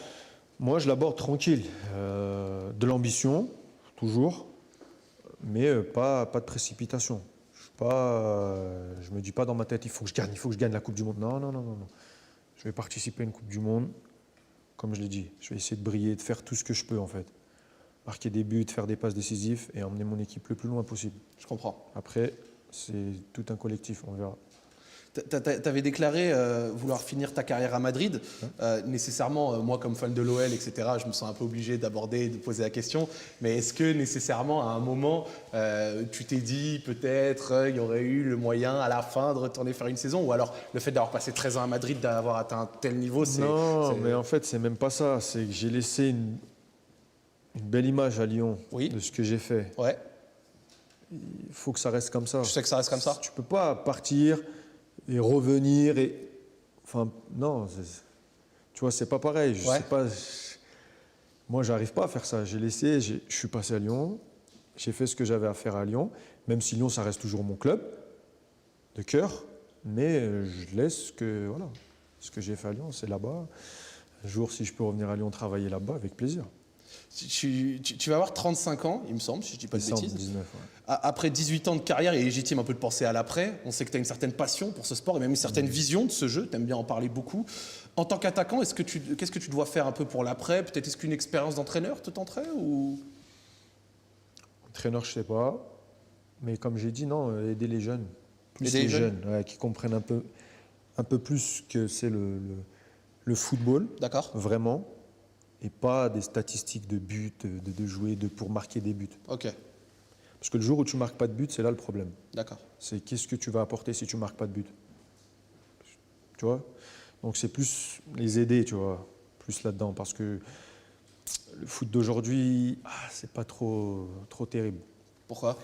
Moi, je l'aborde tranquille. De l'ambition, toujours, mais pas de précipitation. Je me dis pas dans ma tête, il faut que je gagne la Coupe du Monde. Non. Je vais participer à une Coupe du Monde, comme je l'ai dit. Je vais essayer de briller, de faire tout ce que je peux en fait. Marquer des buts, faire des passes décisives et emmener mon équipe le plus loin possible. Je comprends. Après, c'est tout un collectif, on verra. Tu avais déclaré vouloir finir ta carrière à Madrid. Nécessairement, moi comme fan de l'OL, etc., je me sens un peu obligé d'aborder et de poser la question. Mais est-ce que nécessairement, à un moment, tu t'es dit peut-être il y aurait eu le moyen à la fin de retourner faire une saison? Ou alors le fait d'avoir passé 13 ans à Madrid, d'avoir atteint un tel niveau, Non, mais en fait, c'est même pas ça. C'est que j'ai laissé une belle image à Lyon de ce que j'ai fait. Ouais. Il faut que ça reste comme ça. Je sais que ça reste comme ça. Tu peux pas partir et revenir enfin non, tu vois, c'est pas pareil. Je sais pas. Moi, j'arrive pas à faire ça. J'ai laissé. Je suis passé à Lyon. J'ai fait ce que j'avais à faire à Lyon. Même si Lyon, ça reste toujours mon club de cœur, mais je laisse ce que j'ai fait à Lyon, c'est là-bas. Un jour, si je peux revenir à Lyon travailler là-bas, avec plaisir. Tu vas avoir 35 ans, il me semble, si je ne dis pas de bêtises. 19, ouais. Après 18 ans de carrière, il est légitime un peu de penser à l'après. On sait que tu as une certaine passion pour ce sport et même une certaine vision de ce jeu. Tu aimes bien en parler beaucoup. En tant qu'attaquant, qu'est-ce que tu dois faire un peu pour l'après? Peut-être est-ce qu'une expérience d'entraîneur te tenterait ou... Entraîneur, je ne sais pas. Mais comme j'ai dit, non, aider les jeunes. Plus Aider les jeunes, qui comprennent un peu plus que c'est le football. D'accord. Vraiment. Et pas des statistiques de buts, de jouer pour marquer des buts. Ok. Parce que le jour où tu ne marques pas de but, c'est là le problème. D'accord. C'est qu'est-ce que tu vas apporter si tu ne marques pas de but. Tu vois? Donc c'est plus les aider, tu vois, plus là-dedans. Parce que le foot d'aujourd'hui, c'est pas trop terrible. Pourquoi?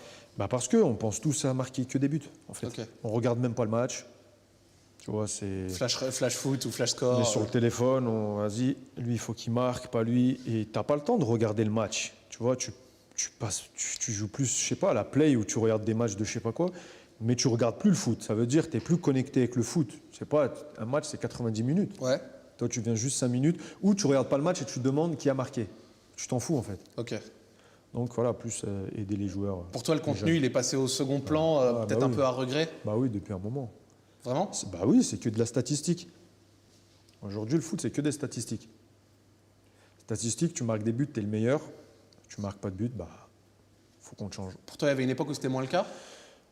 Parce qu'on pense tous à marquer que des buts, en fait. Okay. On ne regarde même pas le match. Tu vois, c'est... Flash foot ou flash score. On est sur le téléphone, vas-y, lui, il faut qu'il marque, pas lui. Et tu n'as pas le temps de regarder le match. Tu vois, tu joues plus, je sais pas, à la play où tu regardes des matchs de je sais pas quoi, mais tu regardes plus le foot. Ça veut dire que tu n'es plus connecté avec le foot. C'est pas, un match, c'est 90 minutes. Ouais. Toi, tu viens juste 5 minutes, ou tu regardes pas le match et tu te demandes qui a marqué. Tu t'en fous, en fait. Ok. Donc voilà, plus aider les joueurs. Pour toi, le contenu, il est passé au second plan, peut-être un peu à regret? Bah oui, depuis un moment. Vraiment? Bah oui, c'est que de la statistique. Aujourd'hui, le foot, c'est que des statistiques. Statistiques, tu marques des buts, tu es le meilleur. Tu marques pas de but, faut qu'on te change. Pour toi, il y avait une époque où c'était moins le cas?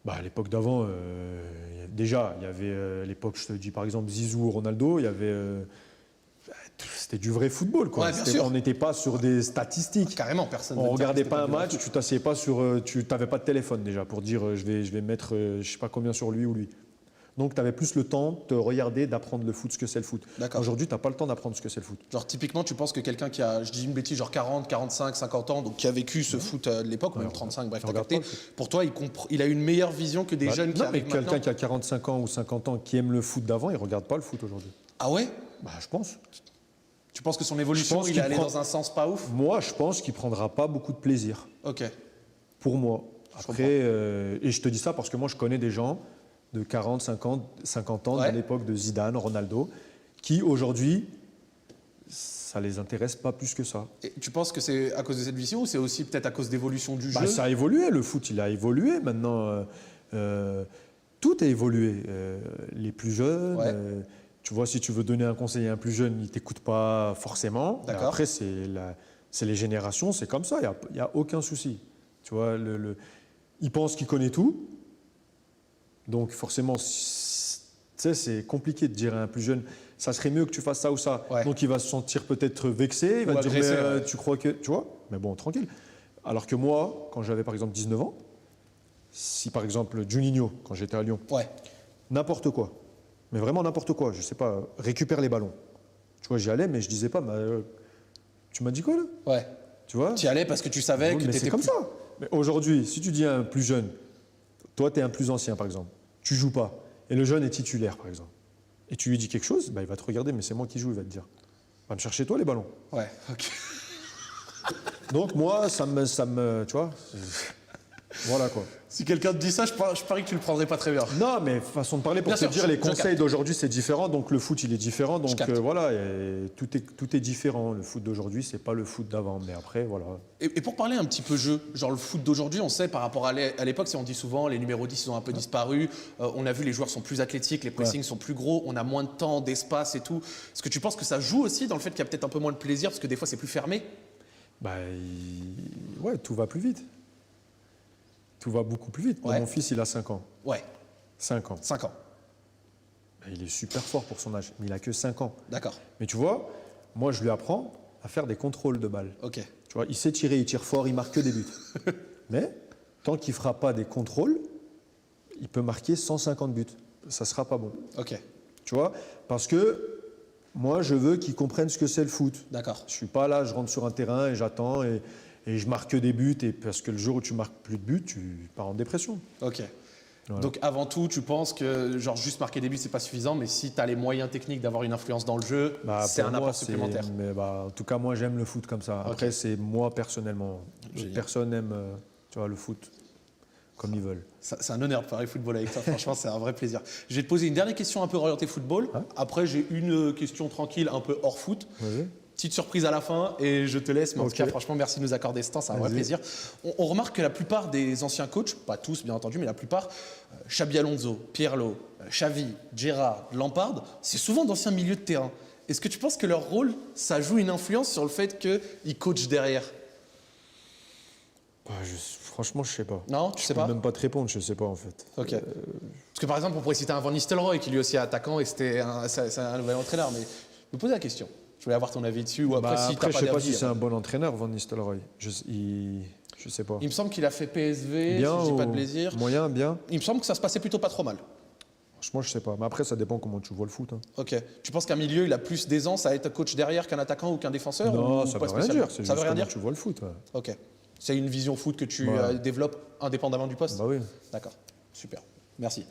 À l'époque d'avant, déjà, il y avait l'époque, je te dis par exemple Zizou, Ronaldo, il y avait... c'était du vrai football, quoi. Ouais, bien sûr. On n'était pas sur des statistiques. Carrément, personne. On ne regardait pas un match, tu t'asseyais pas sur... tu n'avais pas de téléphone déjà pour dire je vais mettre je sais pas combien sur lui ou lui. Donc tu avais plus le temps de regarder, d'apprendre le foot, ce que c'est le foot. Aujourd'hui, tu n'as pas le temps d'apprendre ce que c'est le foot. Genre typiquement, tu penses que quelqu'un qui a, je dis une bêtise, genre 40, 45, 50 ans, donc qui a vécu ce foot de l'époque, même 35, bref, t'as capté, pour toi, il a une meilleure vision que des jeunes qui arrivent maintenant? Quelqu'un qui a 45 ans ou 50 ans qui aime le foot d'avant, il ne regarde pas le foot aujourd'hui. Ah ouais? Je pense. Tu penses que son évolution, il est allé dans un sens pas ouf? Moi, je pense qu'il ne prendra pas beaucoup de plaisir. Ok. Pour moi. Après, et je te dis ça parce que moi, je connais des gens de 40, 50 ans, de l'époque de Zidane, Ronaldo, qui aujourd'hui, ça ne les intéresse pas plus que ça. Et tu penses que c'est à cause de cette vision ou c'est aussi peut-être à cause d'évolution du jeu? Ça a évolué, le foot, il a évolué. Maintenant, tout a évolué. Les plus jeunes, tu vois, si tu veux donner un conseil à un plus jeune, il ne t'écoute pas forcément. Après, c'est les générations, c'est comme ça, il n'y a aucun souci. Tu vois, il pense qu'il connaît tout. Donc forcément, c'est compliqué de dire à un plus jeune, ça serait mieux que tu fasses ça ou ça. Donc il va se sentir peut-être vexé, il va dire, tu crois que... Tu vois? Mais bon, tranquille. Alors que moi, quand j'avais par exemple 19 ans, si par exemple Juninho, quand j'étais à Lyon, n'importe quoi, mais vraiment n'importe quoi, je sais pas, récupère les ballons. Tu vois, j'y allais, mais je disais pas, tu m'as dit quoi là? Ouais. Tu vois? Tu y allais parce que tu savais que tu étais c'est comme ça. Mais aujourd'hui, si tu dis à un plus jeune, toi tu es un plus ancien par exemple, tu joues pas, et le jeune est titulaire par exemple, et tu lui dis quelque chose, il va te regarder, mais c'est moi qui joue, il va te dire, va me chercher toi les ballons. Ouais, ok. Donc moi, ça me tu vois, voilà quoi. Si quelqu'un te dit ça, je parie que tu le prendrais pas très bien. Non, mais façon de parler, pour Bien te sûr, dire, les je conseils capte. d'aujourd'hui, c'est différent, donc le foot, il est différent, donc capte. voilà, et tout est différent. Le foot d'aujourd'hui, c'est pas le foot d'avant, mais après, voilà. Et pour parler un petit peu jeu, genre le foot d'aujourd'hui, on sait par rapport à l'époque, on dit souvent les numéros 10 ils ont un peu disparu, on a vu les joueurs sont plus athlétiques, les pressings sont plus gros, on a moins de temps, d'espace et tout. Est-ce que tu penses que ça joue aussi dans le fait qu'il y a peut-être un peu moins de plaisir parce que des fois c'est plus fermé? Ouais, tout va plus vite. Tout va beaucoup plus vite. Moi, mon fils, il a 5 ans. Ouais. 5 ans. 5 ans. Il est super fort pour son âge, mais il a que 5 ans. D'accord. Mais tu vois, moi, je lui apprends à faire des contrôles de balles. Ok. Tu vois, il sait tirer, il tire fort, il marque que des buts. Mais tant qu'il ne fera pas des contrôles, il peut marquer 150 buts. Ça ne sera pas bon. Ok. Tu vois, parce que moi, je veux qu'il comprenne ce que c'est le foot. D'accord. Je ne suis pas là, je rentre sur un terrain et j'attends et je marque des buts. Et parce que le jour où tu marques plus de buts, tu pars en dépression. Ok. Voilà. Donc avant tout, tu penses que genre juste marquer des buts, c'est pas suffisant, mais si tu as les moyens techniques d'avoir une influence dans le jeu, c'est un apport supplémentaire. Mais en tout cas, moi, j'aime le foot comme ça. Après, c'est moi personnellement. Génial. Personne n'aime tu vois, le foot comme ils veulent. C'est un honneur de parler football avec toi, franchement, c'est un vrai plaisir. Je vais te poser une dernière question un peu orientée football. Après, j'ai une question tranquille, un peu hors foot. Vas-y. Petite surprise à la fin et je te laisse. Mais en tout cas, franchement, merci de nous accorder ce temps, c'est un vrai plaisir. On remarque que la plupart des anciens coachs, pas tous bien entendu, mais la plupart, Xabi Alonso, Pirlo, Xavi, Gerrard, Lampard, c'est souvent d'anciens milieux de terrain. Est-ce que tu penses que leur rôle, ça joue une influence sur le fait qu'ils coachent derrière? Franchement, je sais pas. Non, tu sais pas? Je peux même pas te répondre, je sais pas en fait. Ok. Parce que par exemple, on pourrait citer un Van Nistelrooy qui lui aussi est attaquant et c'est un nouvel entraîneur. Mais je me pose la question. Je voulais avoir ton avis dessus. Ou après, si après, t'as je pas sais pas d'avis, si c'est un bon entraîneur, Van Nistelrooy. Je sais pas. Il me semble qu'il a fait PSV, Bien si je dis pas ou de plaisir. moyen, bien. Il me semble que ça se passait plutôt pas trop mal. Franchement, je sais pas. Mais après, ça dépend comment tu vois le foot. Hein. Ok. Tu penses qu'un milieu, il a plus d'aisance à être coach derrière qu'un attaquant ou qu'un défenseur? Non, ou ça pas veut rien spécialement? dire. C'est Ça juste veut rien comment dire. tu vois le foot. Ouais. Ok. C'est une vision foot que tu développes indépendamment du poste? Bah oui. D'accord. Super. Merci.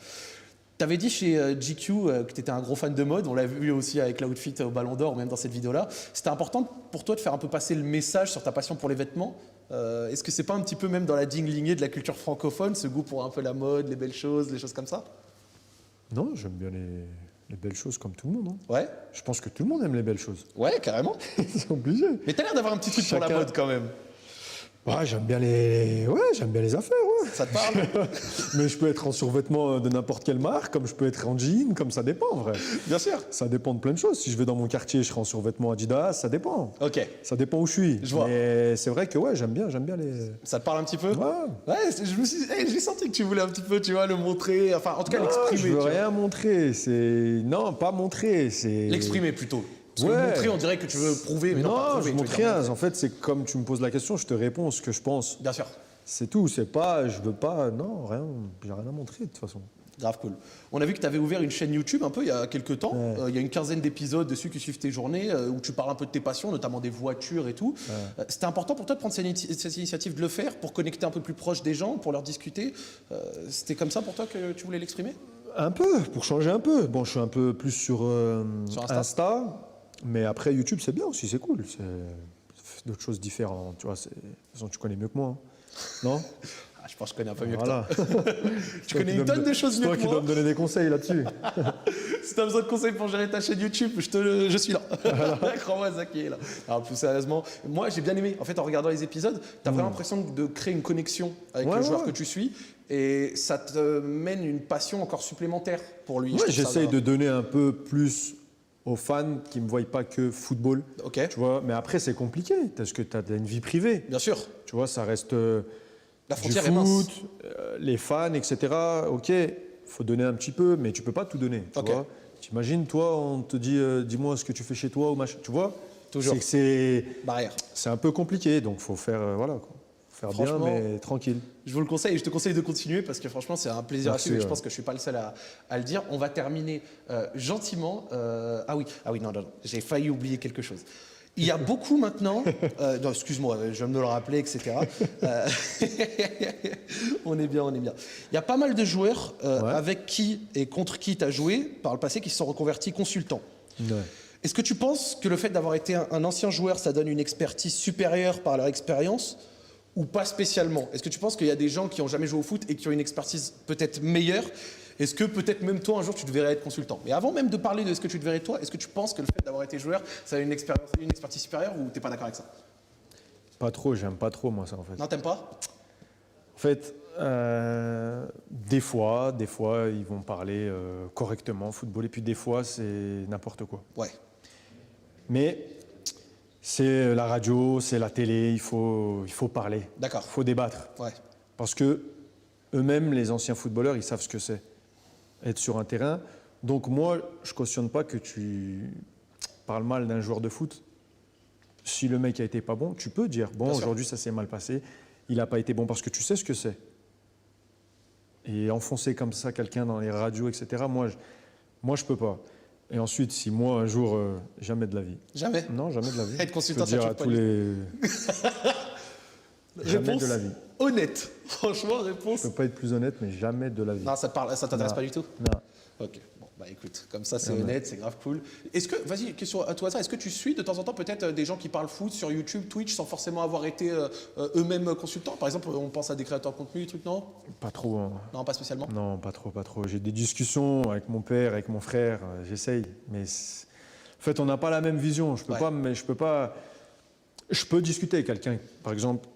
Tu avais dit chez GQ que tu étais un gros fan de mode, on l'a vu aussi avec l'outfit au Ballon d'Or, ou même dans cette vidéo-là. C'était important pour toi de faire un peu passer le message sur ta passion pour les vêtements. Est-ce que c'est pas un petit peu même dans la digne lignée de la culture francophone, ce goût pour un peu la mode, les belles choses, les choses comme ça? Non, j'aime bien les belles choses comme tout le monde. Hein. Ouais. Je pense que tout le monde aime les belles choses. Ouais, carrément. C'est obligé. Mais t'as l'air d'avoir un petit truc pour la mode quand même. Ouais, j'aime bien les affaires, ouais. Ça te parle? Mais je peux être en survêtement de n'importe quelle marque, comme je peux être en jean, comme ça dépend, en vrai. Bien sûr. Ça dépend de plein de choses. Si je vais dans mon quartier, je serai en survêtement Adidas, ça dépend. Ok. Ça dépend où je suis. Je vois. Mais c'est vrai que ouais, j'aime bien les... Ça te parle un petit peu? Ouais. Ouais, j'ai senti que tu voulais un petit peu, tu vois, le montrer, enfin en tout cas l'exprimer. Je veux tu vois. rien montrer, non, pas montrer, c'est... L'exprimer plutôt. Parce que le montrer, on dirait que tu veux prouver, mais non, pas prouver. je montre rien. En fait, c'est comme tu me poses la question, je te réponds ce que je pense. Bien sûr. C'est tout, c'est pas, je veux pas, non, rien, j'ai rien à montrer de toute façon. Grave cool. On a vu que tu avais ouvert une chaîne YouTube un peu il y a quelques temps. Il y a une quinzaine d'épisodes dessus qui suivent tes journées, où tu parles un peu de tes passions, notamment des voitures et tout. C'était important pour toi de prendre cette initiative de le faire pour connecter un peu plus proche des gens, pour leur discuter. C'était comme ça pour toi que tu voulais l'exprimer? Un peu, pour changer un peu. Bon, je suis un peu plus sur Insta, mais après YouTube, c'est bien aussi, c'est cool. C'est d'autres choses différentes, tu vois. De toute façon, tu connais mieux que moi, hein. Non? Je pense que je connais un peu mieux voilà. que toi. Tu connais une tonne de choses mieux que moi. C'est toi qui dois me donner des conseils là-dessus. Si tu as besoin de conseils pour gérer ta chaîne YouTube, je suis là. Crois-moi, Zaki est là. Alors, plus sérieusement, moi j'ai bien aimé. En fait, en regardant les épisodes, tu as vraiment l'impression de créer une connexion avec le joueur que tu suis. Et ça te mène une passion encore supplémentaire pour lui. Ouais, j'essaye de donner un peu plus aux fans qui ne me voient pas que football. Ok. Tu vois, mais après, c'est compliqué parce que tu as une vie privée. Bien sûr. Tu vois, ça reste La du frontière est mince. foot, les fans, etc. Ok, il faut donner un petit peu, mais tu peux pas tout donner. T'imagines, toi, on te dit, dis-moi ce que tu fais chez toi ou machin. Tu vois, toujours. C'est Barrière. C'est un peu compliqué, donc faut faire, voilà, quoi. Faire bien, mais tranquille. Je vous le conseille et je te conseille de continuer parce que franchement, c'est un plaisir à suivre et je pense que je ne suis pas le seul à le dire. On va terminer gentiment. Ah oui, non, j'ai failli oublier quelque chose. Il y a beaucoup maintenant, non, excuse-moi, je viens de me le rappeler, etc. On est bien. Il y a pas mal de joueurs avec qui et contre qui tu as joué par le passé qui se sont reconvertis consultants. Ouais. Est-ce que tu penses que le fait d'avoir été un ancien joueur, ça donne une expertise supérieure par leur expérience ou pas spécialement? Est-ce que tu penses qu'il y a des gens qui n'ont jamais joué au foot et qui ont une expertise peut-être meilleure? Est-ce que peut-être même toi, un jour, tu devrais être consultant? Mais avant même de parler de ce que tu devrais être toi, est-ce que tu penses que le fait d'avoir été joueur, ça a une expertise supérieure ou t'es pas d'accord avec ça? Pas trop, j'aime pas trop moi ça en fait. Non, t'aimes pas? En fait, des fois, ils vont parler correctement football et puis des fois, c'est n'importe quoi. Ouais. Mais c'est la radio, c'est la télé, il faut parler. D'accord. Il faut débattre. Ouais. Parce que eux-mêmes, les anciens footballeurs, ils savent ce que c'est, être sur un terrain. Donc moi, je cautionne pas que tu parles mal d'un joueur de foot. Si le mec a été pas bon, tu peux dire, bon, aujourd'hui, ça s'est mal passé, il n'a pas été bon parce que tu sais ce que c'est. Et enfoncer comme ça quelqu'un dans les radios, etc., moi, je peux pas. Et ensuite, si moi, un jour, jamais de la vie. Jamais? Non, jamais de la vie. Être consultant, je peux dire à tous les... Jamais Réponse de la vie. honnête. Franchement, réponse. Je peux pas être plus honnête, mais jamais de la vie. Non, ça t'intéresse pas du tout? Non. Ok. Bon, bah écoute, comme ça c'est honnête, c'est grave cool. Est-ce que, vas-y, question à toi, est-ce que tu suis de temps en temps peut-être des gens qui parlent foot sur YouTube, Twitch, sans forcément avoir été eux-mêmes consultants? Par exemple, on pense à des créateurs de contenu, trucs, non? Pas trop. Hein. Non, pas spécialement? Non, pas trop. J'ai des discussions avec mon père, avec mon frère, j'essaye. Mais en fait, on n'a pas la même vision. Je peux discuter avec quelqu'un. Par exemple,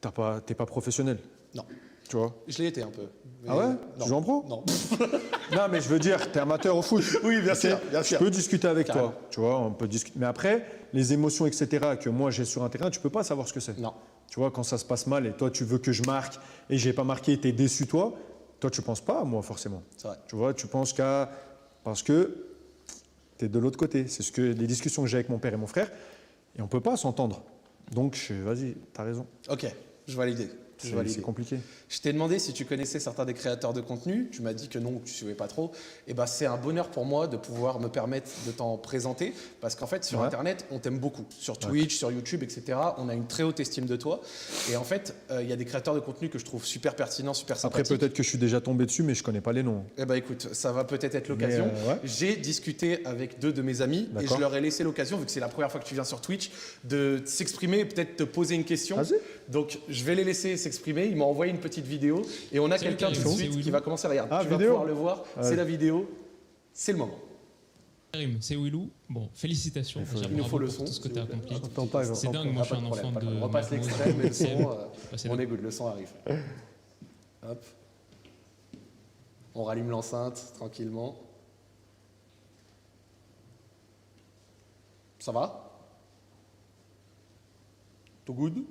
t'es pas professionnel. Non. Tu vois? Je l'ai été un peu. Ah ouais? Non. Tu joues en pro? Non. Non, mais je veux dire, t'es amateur au foot. Oui, bien sûr. Je peux discuter avec Carrément. toi. Tu vois, on peut discuter. Mais après, les émotions, etc., que moi j'ai sur un terrain, tu peux pas savoir ce que c'est. Non. Tu vois, quand ça se passe mal et toi, tu veux que je marque et j'ai pas marqué, t'es déçu, toi, tu penses pas à moi, forcément. C'est vrai. Tu vois, tu penses qu'à. Parce que t'es de l'autre côté. C'est les discussions que j'ai avec mon père et mon frère et on peut pas s'entendre. Donc, vas-y, t'as raison. Ok, je vois l'idée. C'est compliqué. Je t'ai demandé si tu connaissais certains des créateurs de contenu. Tu m'as dit que non, que tu ne suivais pas trop. Et ben, c'est un bonheur pour moi de pouvoir me permettre de t'en présenter. Parce qu'en fait, sur Internet, on t'aime beaucoup. Sur Twitch, sur YouTube, etc. On a une très haute estime de toi. Et en fait, il y a des créateurs de contenu que je trouve super pertinents, super sympathiques. Après, peut-être que je suis déjà tombé dessus, mais je connais pas les noms. Eh ben, écoute, ça va peut-être être l'occasion. J'ai discuté avec 2 de mes amis et je leur ai laissé l'occasion, vu que c'est la première fois que tu viens sur Twitch, de s'exprimer et peut-être te poser une question. Donc, je vais les laisser s'exprimer. Ils m'ont envoyé une petite vidéo et on a quelqu'un tout de suite qui va commencer. Regarde, tu vas pouvoir le voir. C'est la vidéo. C'est le moment. Karim, c'est Willou. Bon, félicitations. Il nous faut le son. Tout ce que tu as accompli. C'est dingue, moi je suis un enfant de. On repasse l'extrait, mais le son, on écoute, le son arrive. Hop. On rallume l'enceinte tranquillement. Ça va? Tout good?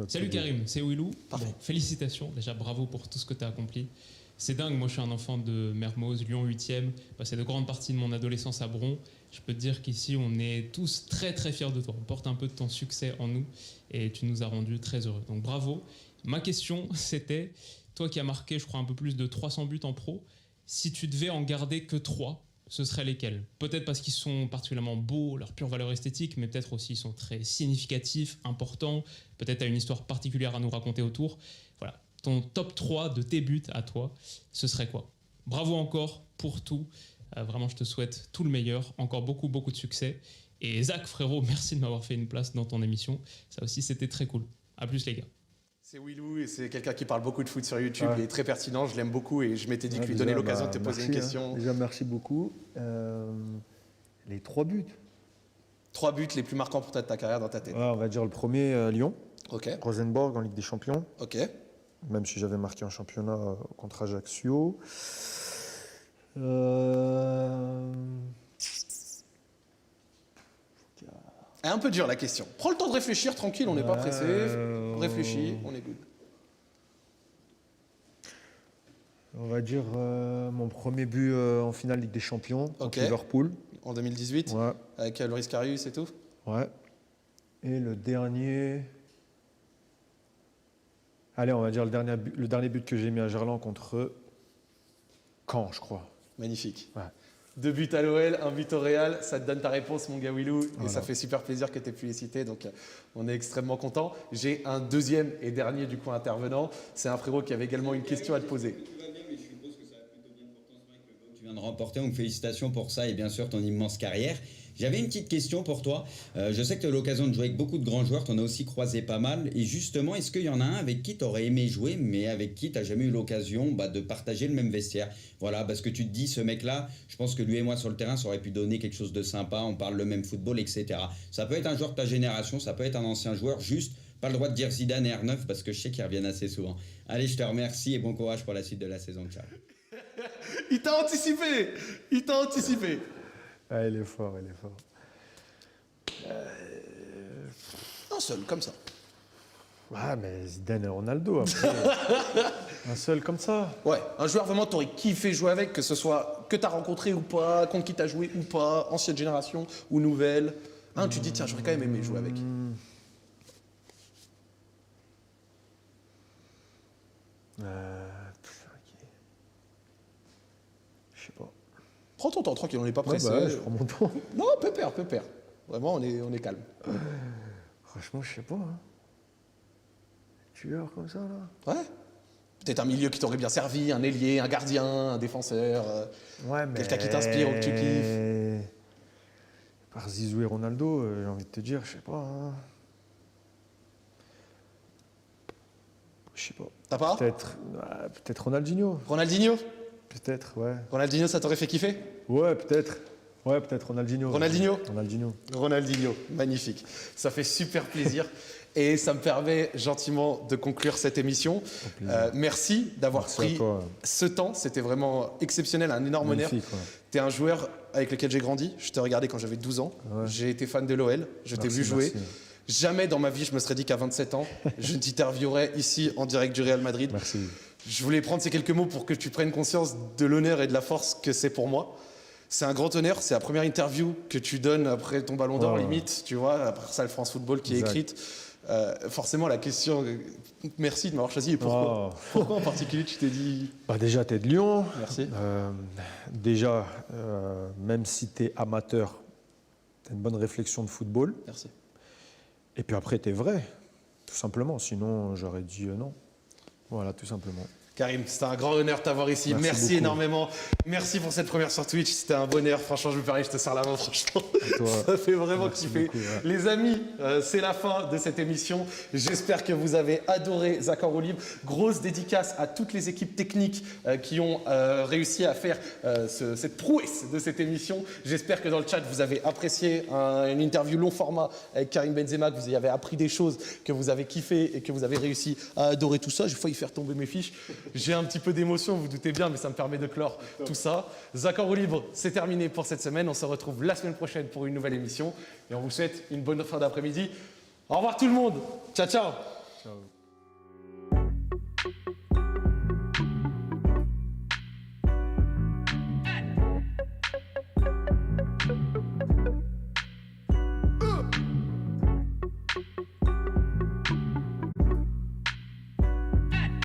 Salut Karim, c'est Willou. Bon, félicitations, déjà bravo pour tout ce que tu as accompli. C'est dingue, moi je suis un enfant de Mermoz, Lyon 8e, passé de grandes parties de mon adolescence à Bron. Je peux te dire qu'ici on est tous très très fiers de toi. On porte un peu de ton succès en nous et tu nous as rendus très heureux. Donc bravo. Ma question c'était, toi qui as marqué je crois un peu plus de 300 buts en pro, si tu devais en garder que 3, ce seraient lesquels? Peut-être parce qu'ils sont particulièrement beaux, leur pure valeur esthétique, mais peut-être aussi ils sont très significatifs, importants, peut-être tu as une histoire particulière à nous raconter autour. Voilà, ton top 3 de tes buts à toi, ce serait quoi? Bravo encore pour tout, vraiment je te souhaite tout le meilleur, encore beaucoup de succès. Et Zach frérot, merci de m'avoir fait une place dans ton émission, ça aussi c'était très cool. À plus les gars. C'est Willou et c'est quelqu'un qui parle beaucoup de foot sur YouTube. Il est très pertinent, je l'aime beaucoup et je m'étais dit que lui donner l'occasion de te poser une question. Déjà, merci beaucoup. Les 3 buts. 3 buts les plus marquants pour ta carrière dans ta tête. On va dire le premier, Lyon. Ok. Rosenborg en Ligue des Champions. Ok. Même si j'avais marqué un championnat contre Ajaccio. Un peu dur la question. Prends le temps de réfléchir, tranquille, on n'est pas pressé. Réfléchis, on est good. On va dire mon premier but en finale Ligue des Champions contre Liverpool. En 2018 avec Loris Karius et tout. Ouais. Et le dernier... Allez, on va dire le dernier but que j'ai mis à Gerland contre Caen, je crois. Magnifique. Ouais. 2 buts à l'OL, 1 but au Real, ça te donne ta réponse mon gars Willou, et Voilà. ça fait super plaisir que tu aies pu les citer, donc on est extrêmement content. J'ai un deuxième et dernier du coup intervenant, c'est un frérot qui avait également une question à te poser. Tout va bien, mais je suppose que ça va plutôt bien pour toi, c'est vrai que le tu viens de remporter, donc félicitations pour ça et bien sûr ton immense carrière. J'avais une petite question pour toi. Je sais que tu as eu l'occasion de jouer avec beaucoup de grands joueurs, tu en as aussi croisé pas mal. Et justement, est-ce qu'il y en a un avec qui tu aurais aimé jouer, mais avec qui tu n'as jamais eu l'occasion de partager le même vestiaire? Voilà, parce que tu te dis, ce mec-là, je pense que lui et moi sur le terrain, ça aurait pu donner quelque chose de sympa, on parle le même football, etc. Ça peut être un joueur de ta génération, ça peut être un ancien joueur, juste pas le droit de dire Zidane et R9 parce que je sais qu'ils reviennent assez souvent. Allez, je te remercie et bon courage pour la suite de la saison. Ciao. Il t'a anticipé. Ah, il est fort. Un seul, comme ça. Ah, mais Zidane et Ronaldo, après. Un seul comme ça. Ouais, un joueur vraiment t'aurais kiffé jouer avec, que ce soit que t'as rencontré ou pas, contre qui t'as joué ou pas, ancienne génération ou nouvelle. Tu te dis, tiens, j'aurais quand même aimé jouer avec. Je sais pas. Prends ton temps, tranquille, on n'est pas pressé. Ouais, je prends mon temps. Non, pépère. Vraiment, on est calme. Franchement, je sais pas. Tueur comme ça, là. Ouais. Peut-être un milieu qui t'aurait bien servi, un ailier, un gardien, un défenseur. Ouais, mais... Quelqu'un qui t'inspire ou que tu kiffes. Par Zizou et Ronaldo, j'ai envie de te dire, je sais pas. Je sais pas. T'as pas Peut-être Ronaldinho. Ronaldinho Peut-être, ouais. Ronaldinho, ça t'aurait fait kiffer? Ouais, peut-être. Ouais, peut-être Ronaldinho. Ronaldinho, magnifique. Ça fait super plaisir. Et ça me permet gentiment de conclure cette émission. Merci d'avoir pris ce temps. C'était vraiment exceptionnel, un énorme honneur. Ouais. Tu es un joueur avec lequel j'ai grandi. Je t'ai regardé quand j'avais 12 ans. Ouais. J'ai été fan de l'OL. Je t'ai vu jouer. Merci. Jamais dans ma vie, je me serais dit qu'à 27 ans, je t'interviewerais ici en direct du Real Madrid. Merci. Je voulais prendre ces quelques mots pour que tu prennes conscience de l'honneur et de la force que c'est pour moi. C'est un grand honneur, c'est la première interview que tu donnes après ton ballon d'or, limite, tu vois, après ça, le France Football qui est écrite. Forcément, la question, merci de m'avoir choisi. Et pourquoi Pourquoi en particulier tu t'es dit... Déjà, tu es de Lyon. Merci. Déjà, même si tu es amateur, tu as une bonne réflexion de football. Merci. Et puis après, tu es vrai, tout simplement. Sinon, j'aurais dit non. Voilà, tout simplement. Karim, c'était un grand honneur de t'avoir ici. Merci énormément. Merci pour cette première sur Twitch. C'était un bonheur. Franchement, je me permets, je te serre la main, franchement. Ça fait vraiment kiffer. Beaucoup, ouais. Les amis, c'est la fin de cette émission. J'espère que vous avez adoré Zakar Roue Libre. Grosse dédicace à toutes les équipes techniques qui ont réussi à faire cette prouesse de cette émission. J'espère que dans le chat, vous avez apprécié une interview long format avec Karim Benzema, que vous y avez appris des choses, que vous avez kiffé et que vous avez réussi à adorer tout ça. J'ai failli faire tomber mes fiches. J'ai un petit peu d'émotion, vous doutez bien, mais ça me permet de clore tout ça. Zakar Roue Libre, c'est terminé pour cette semaine. On se retrouve la semaine prochaine pour une nouvelle émission. Et on vous souhaite une bonne fin d'après-midi. Au revoir tout le monde. Ciao, ciao. Ciao.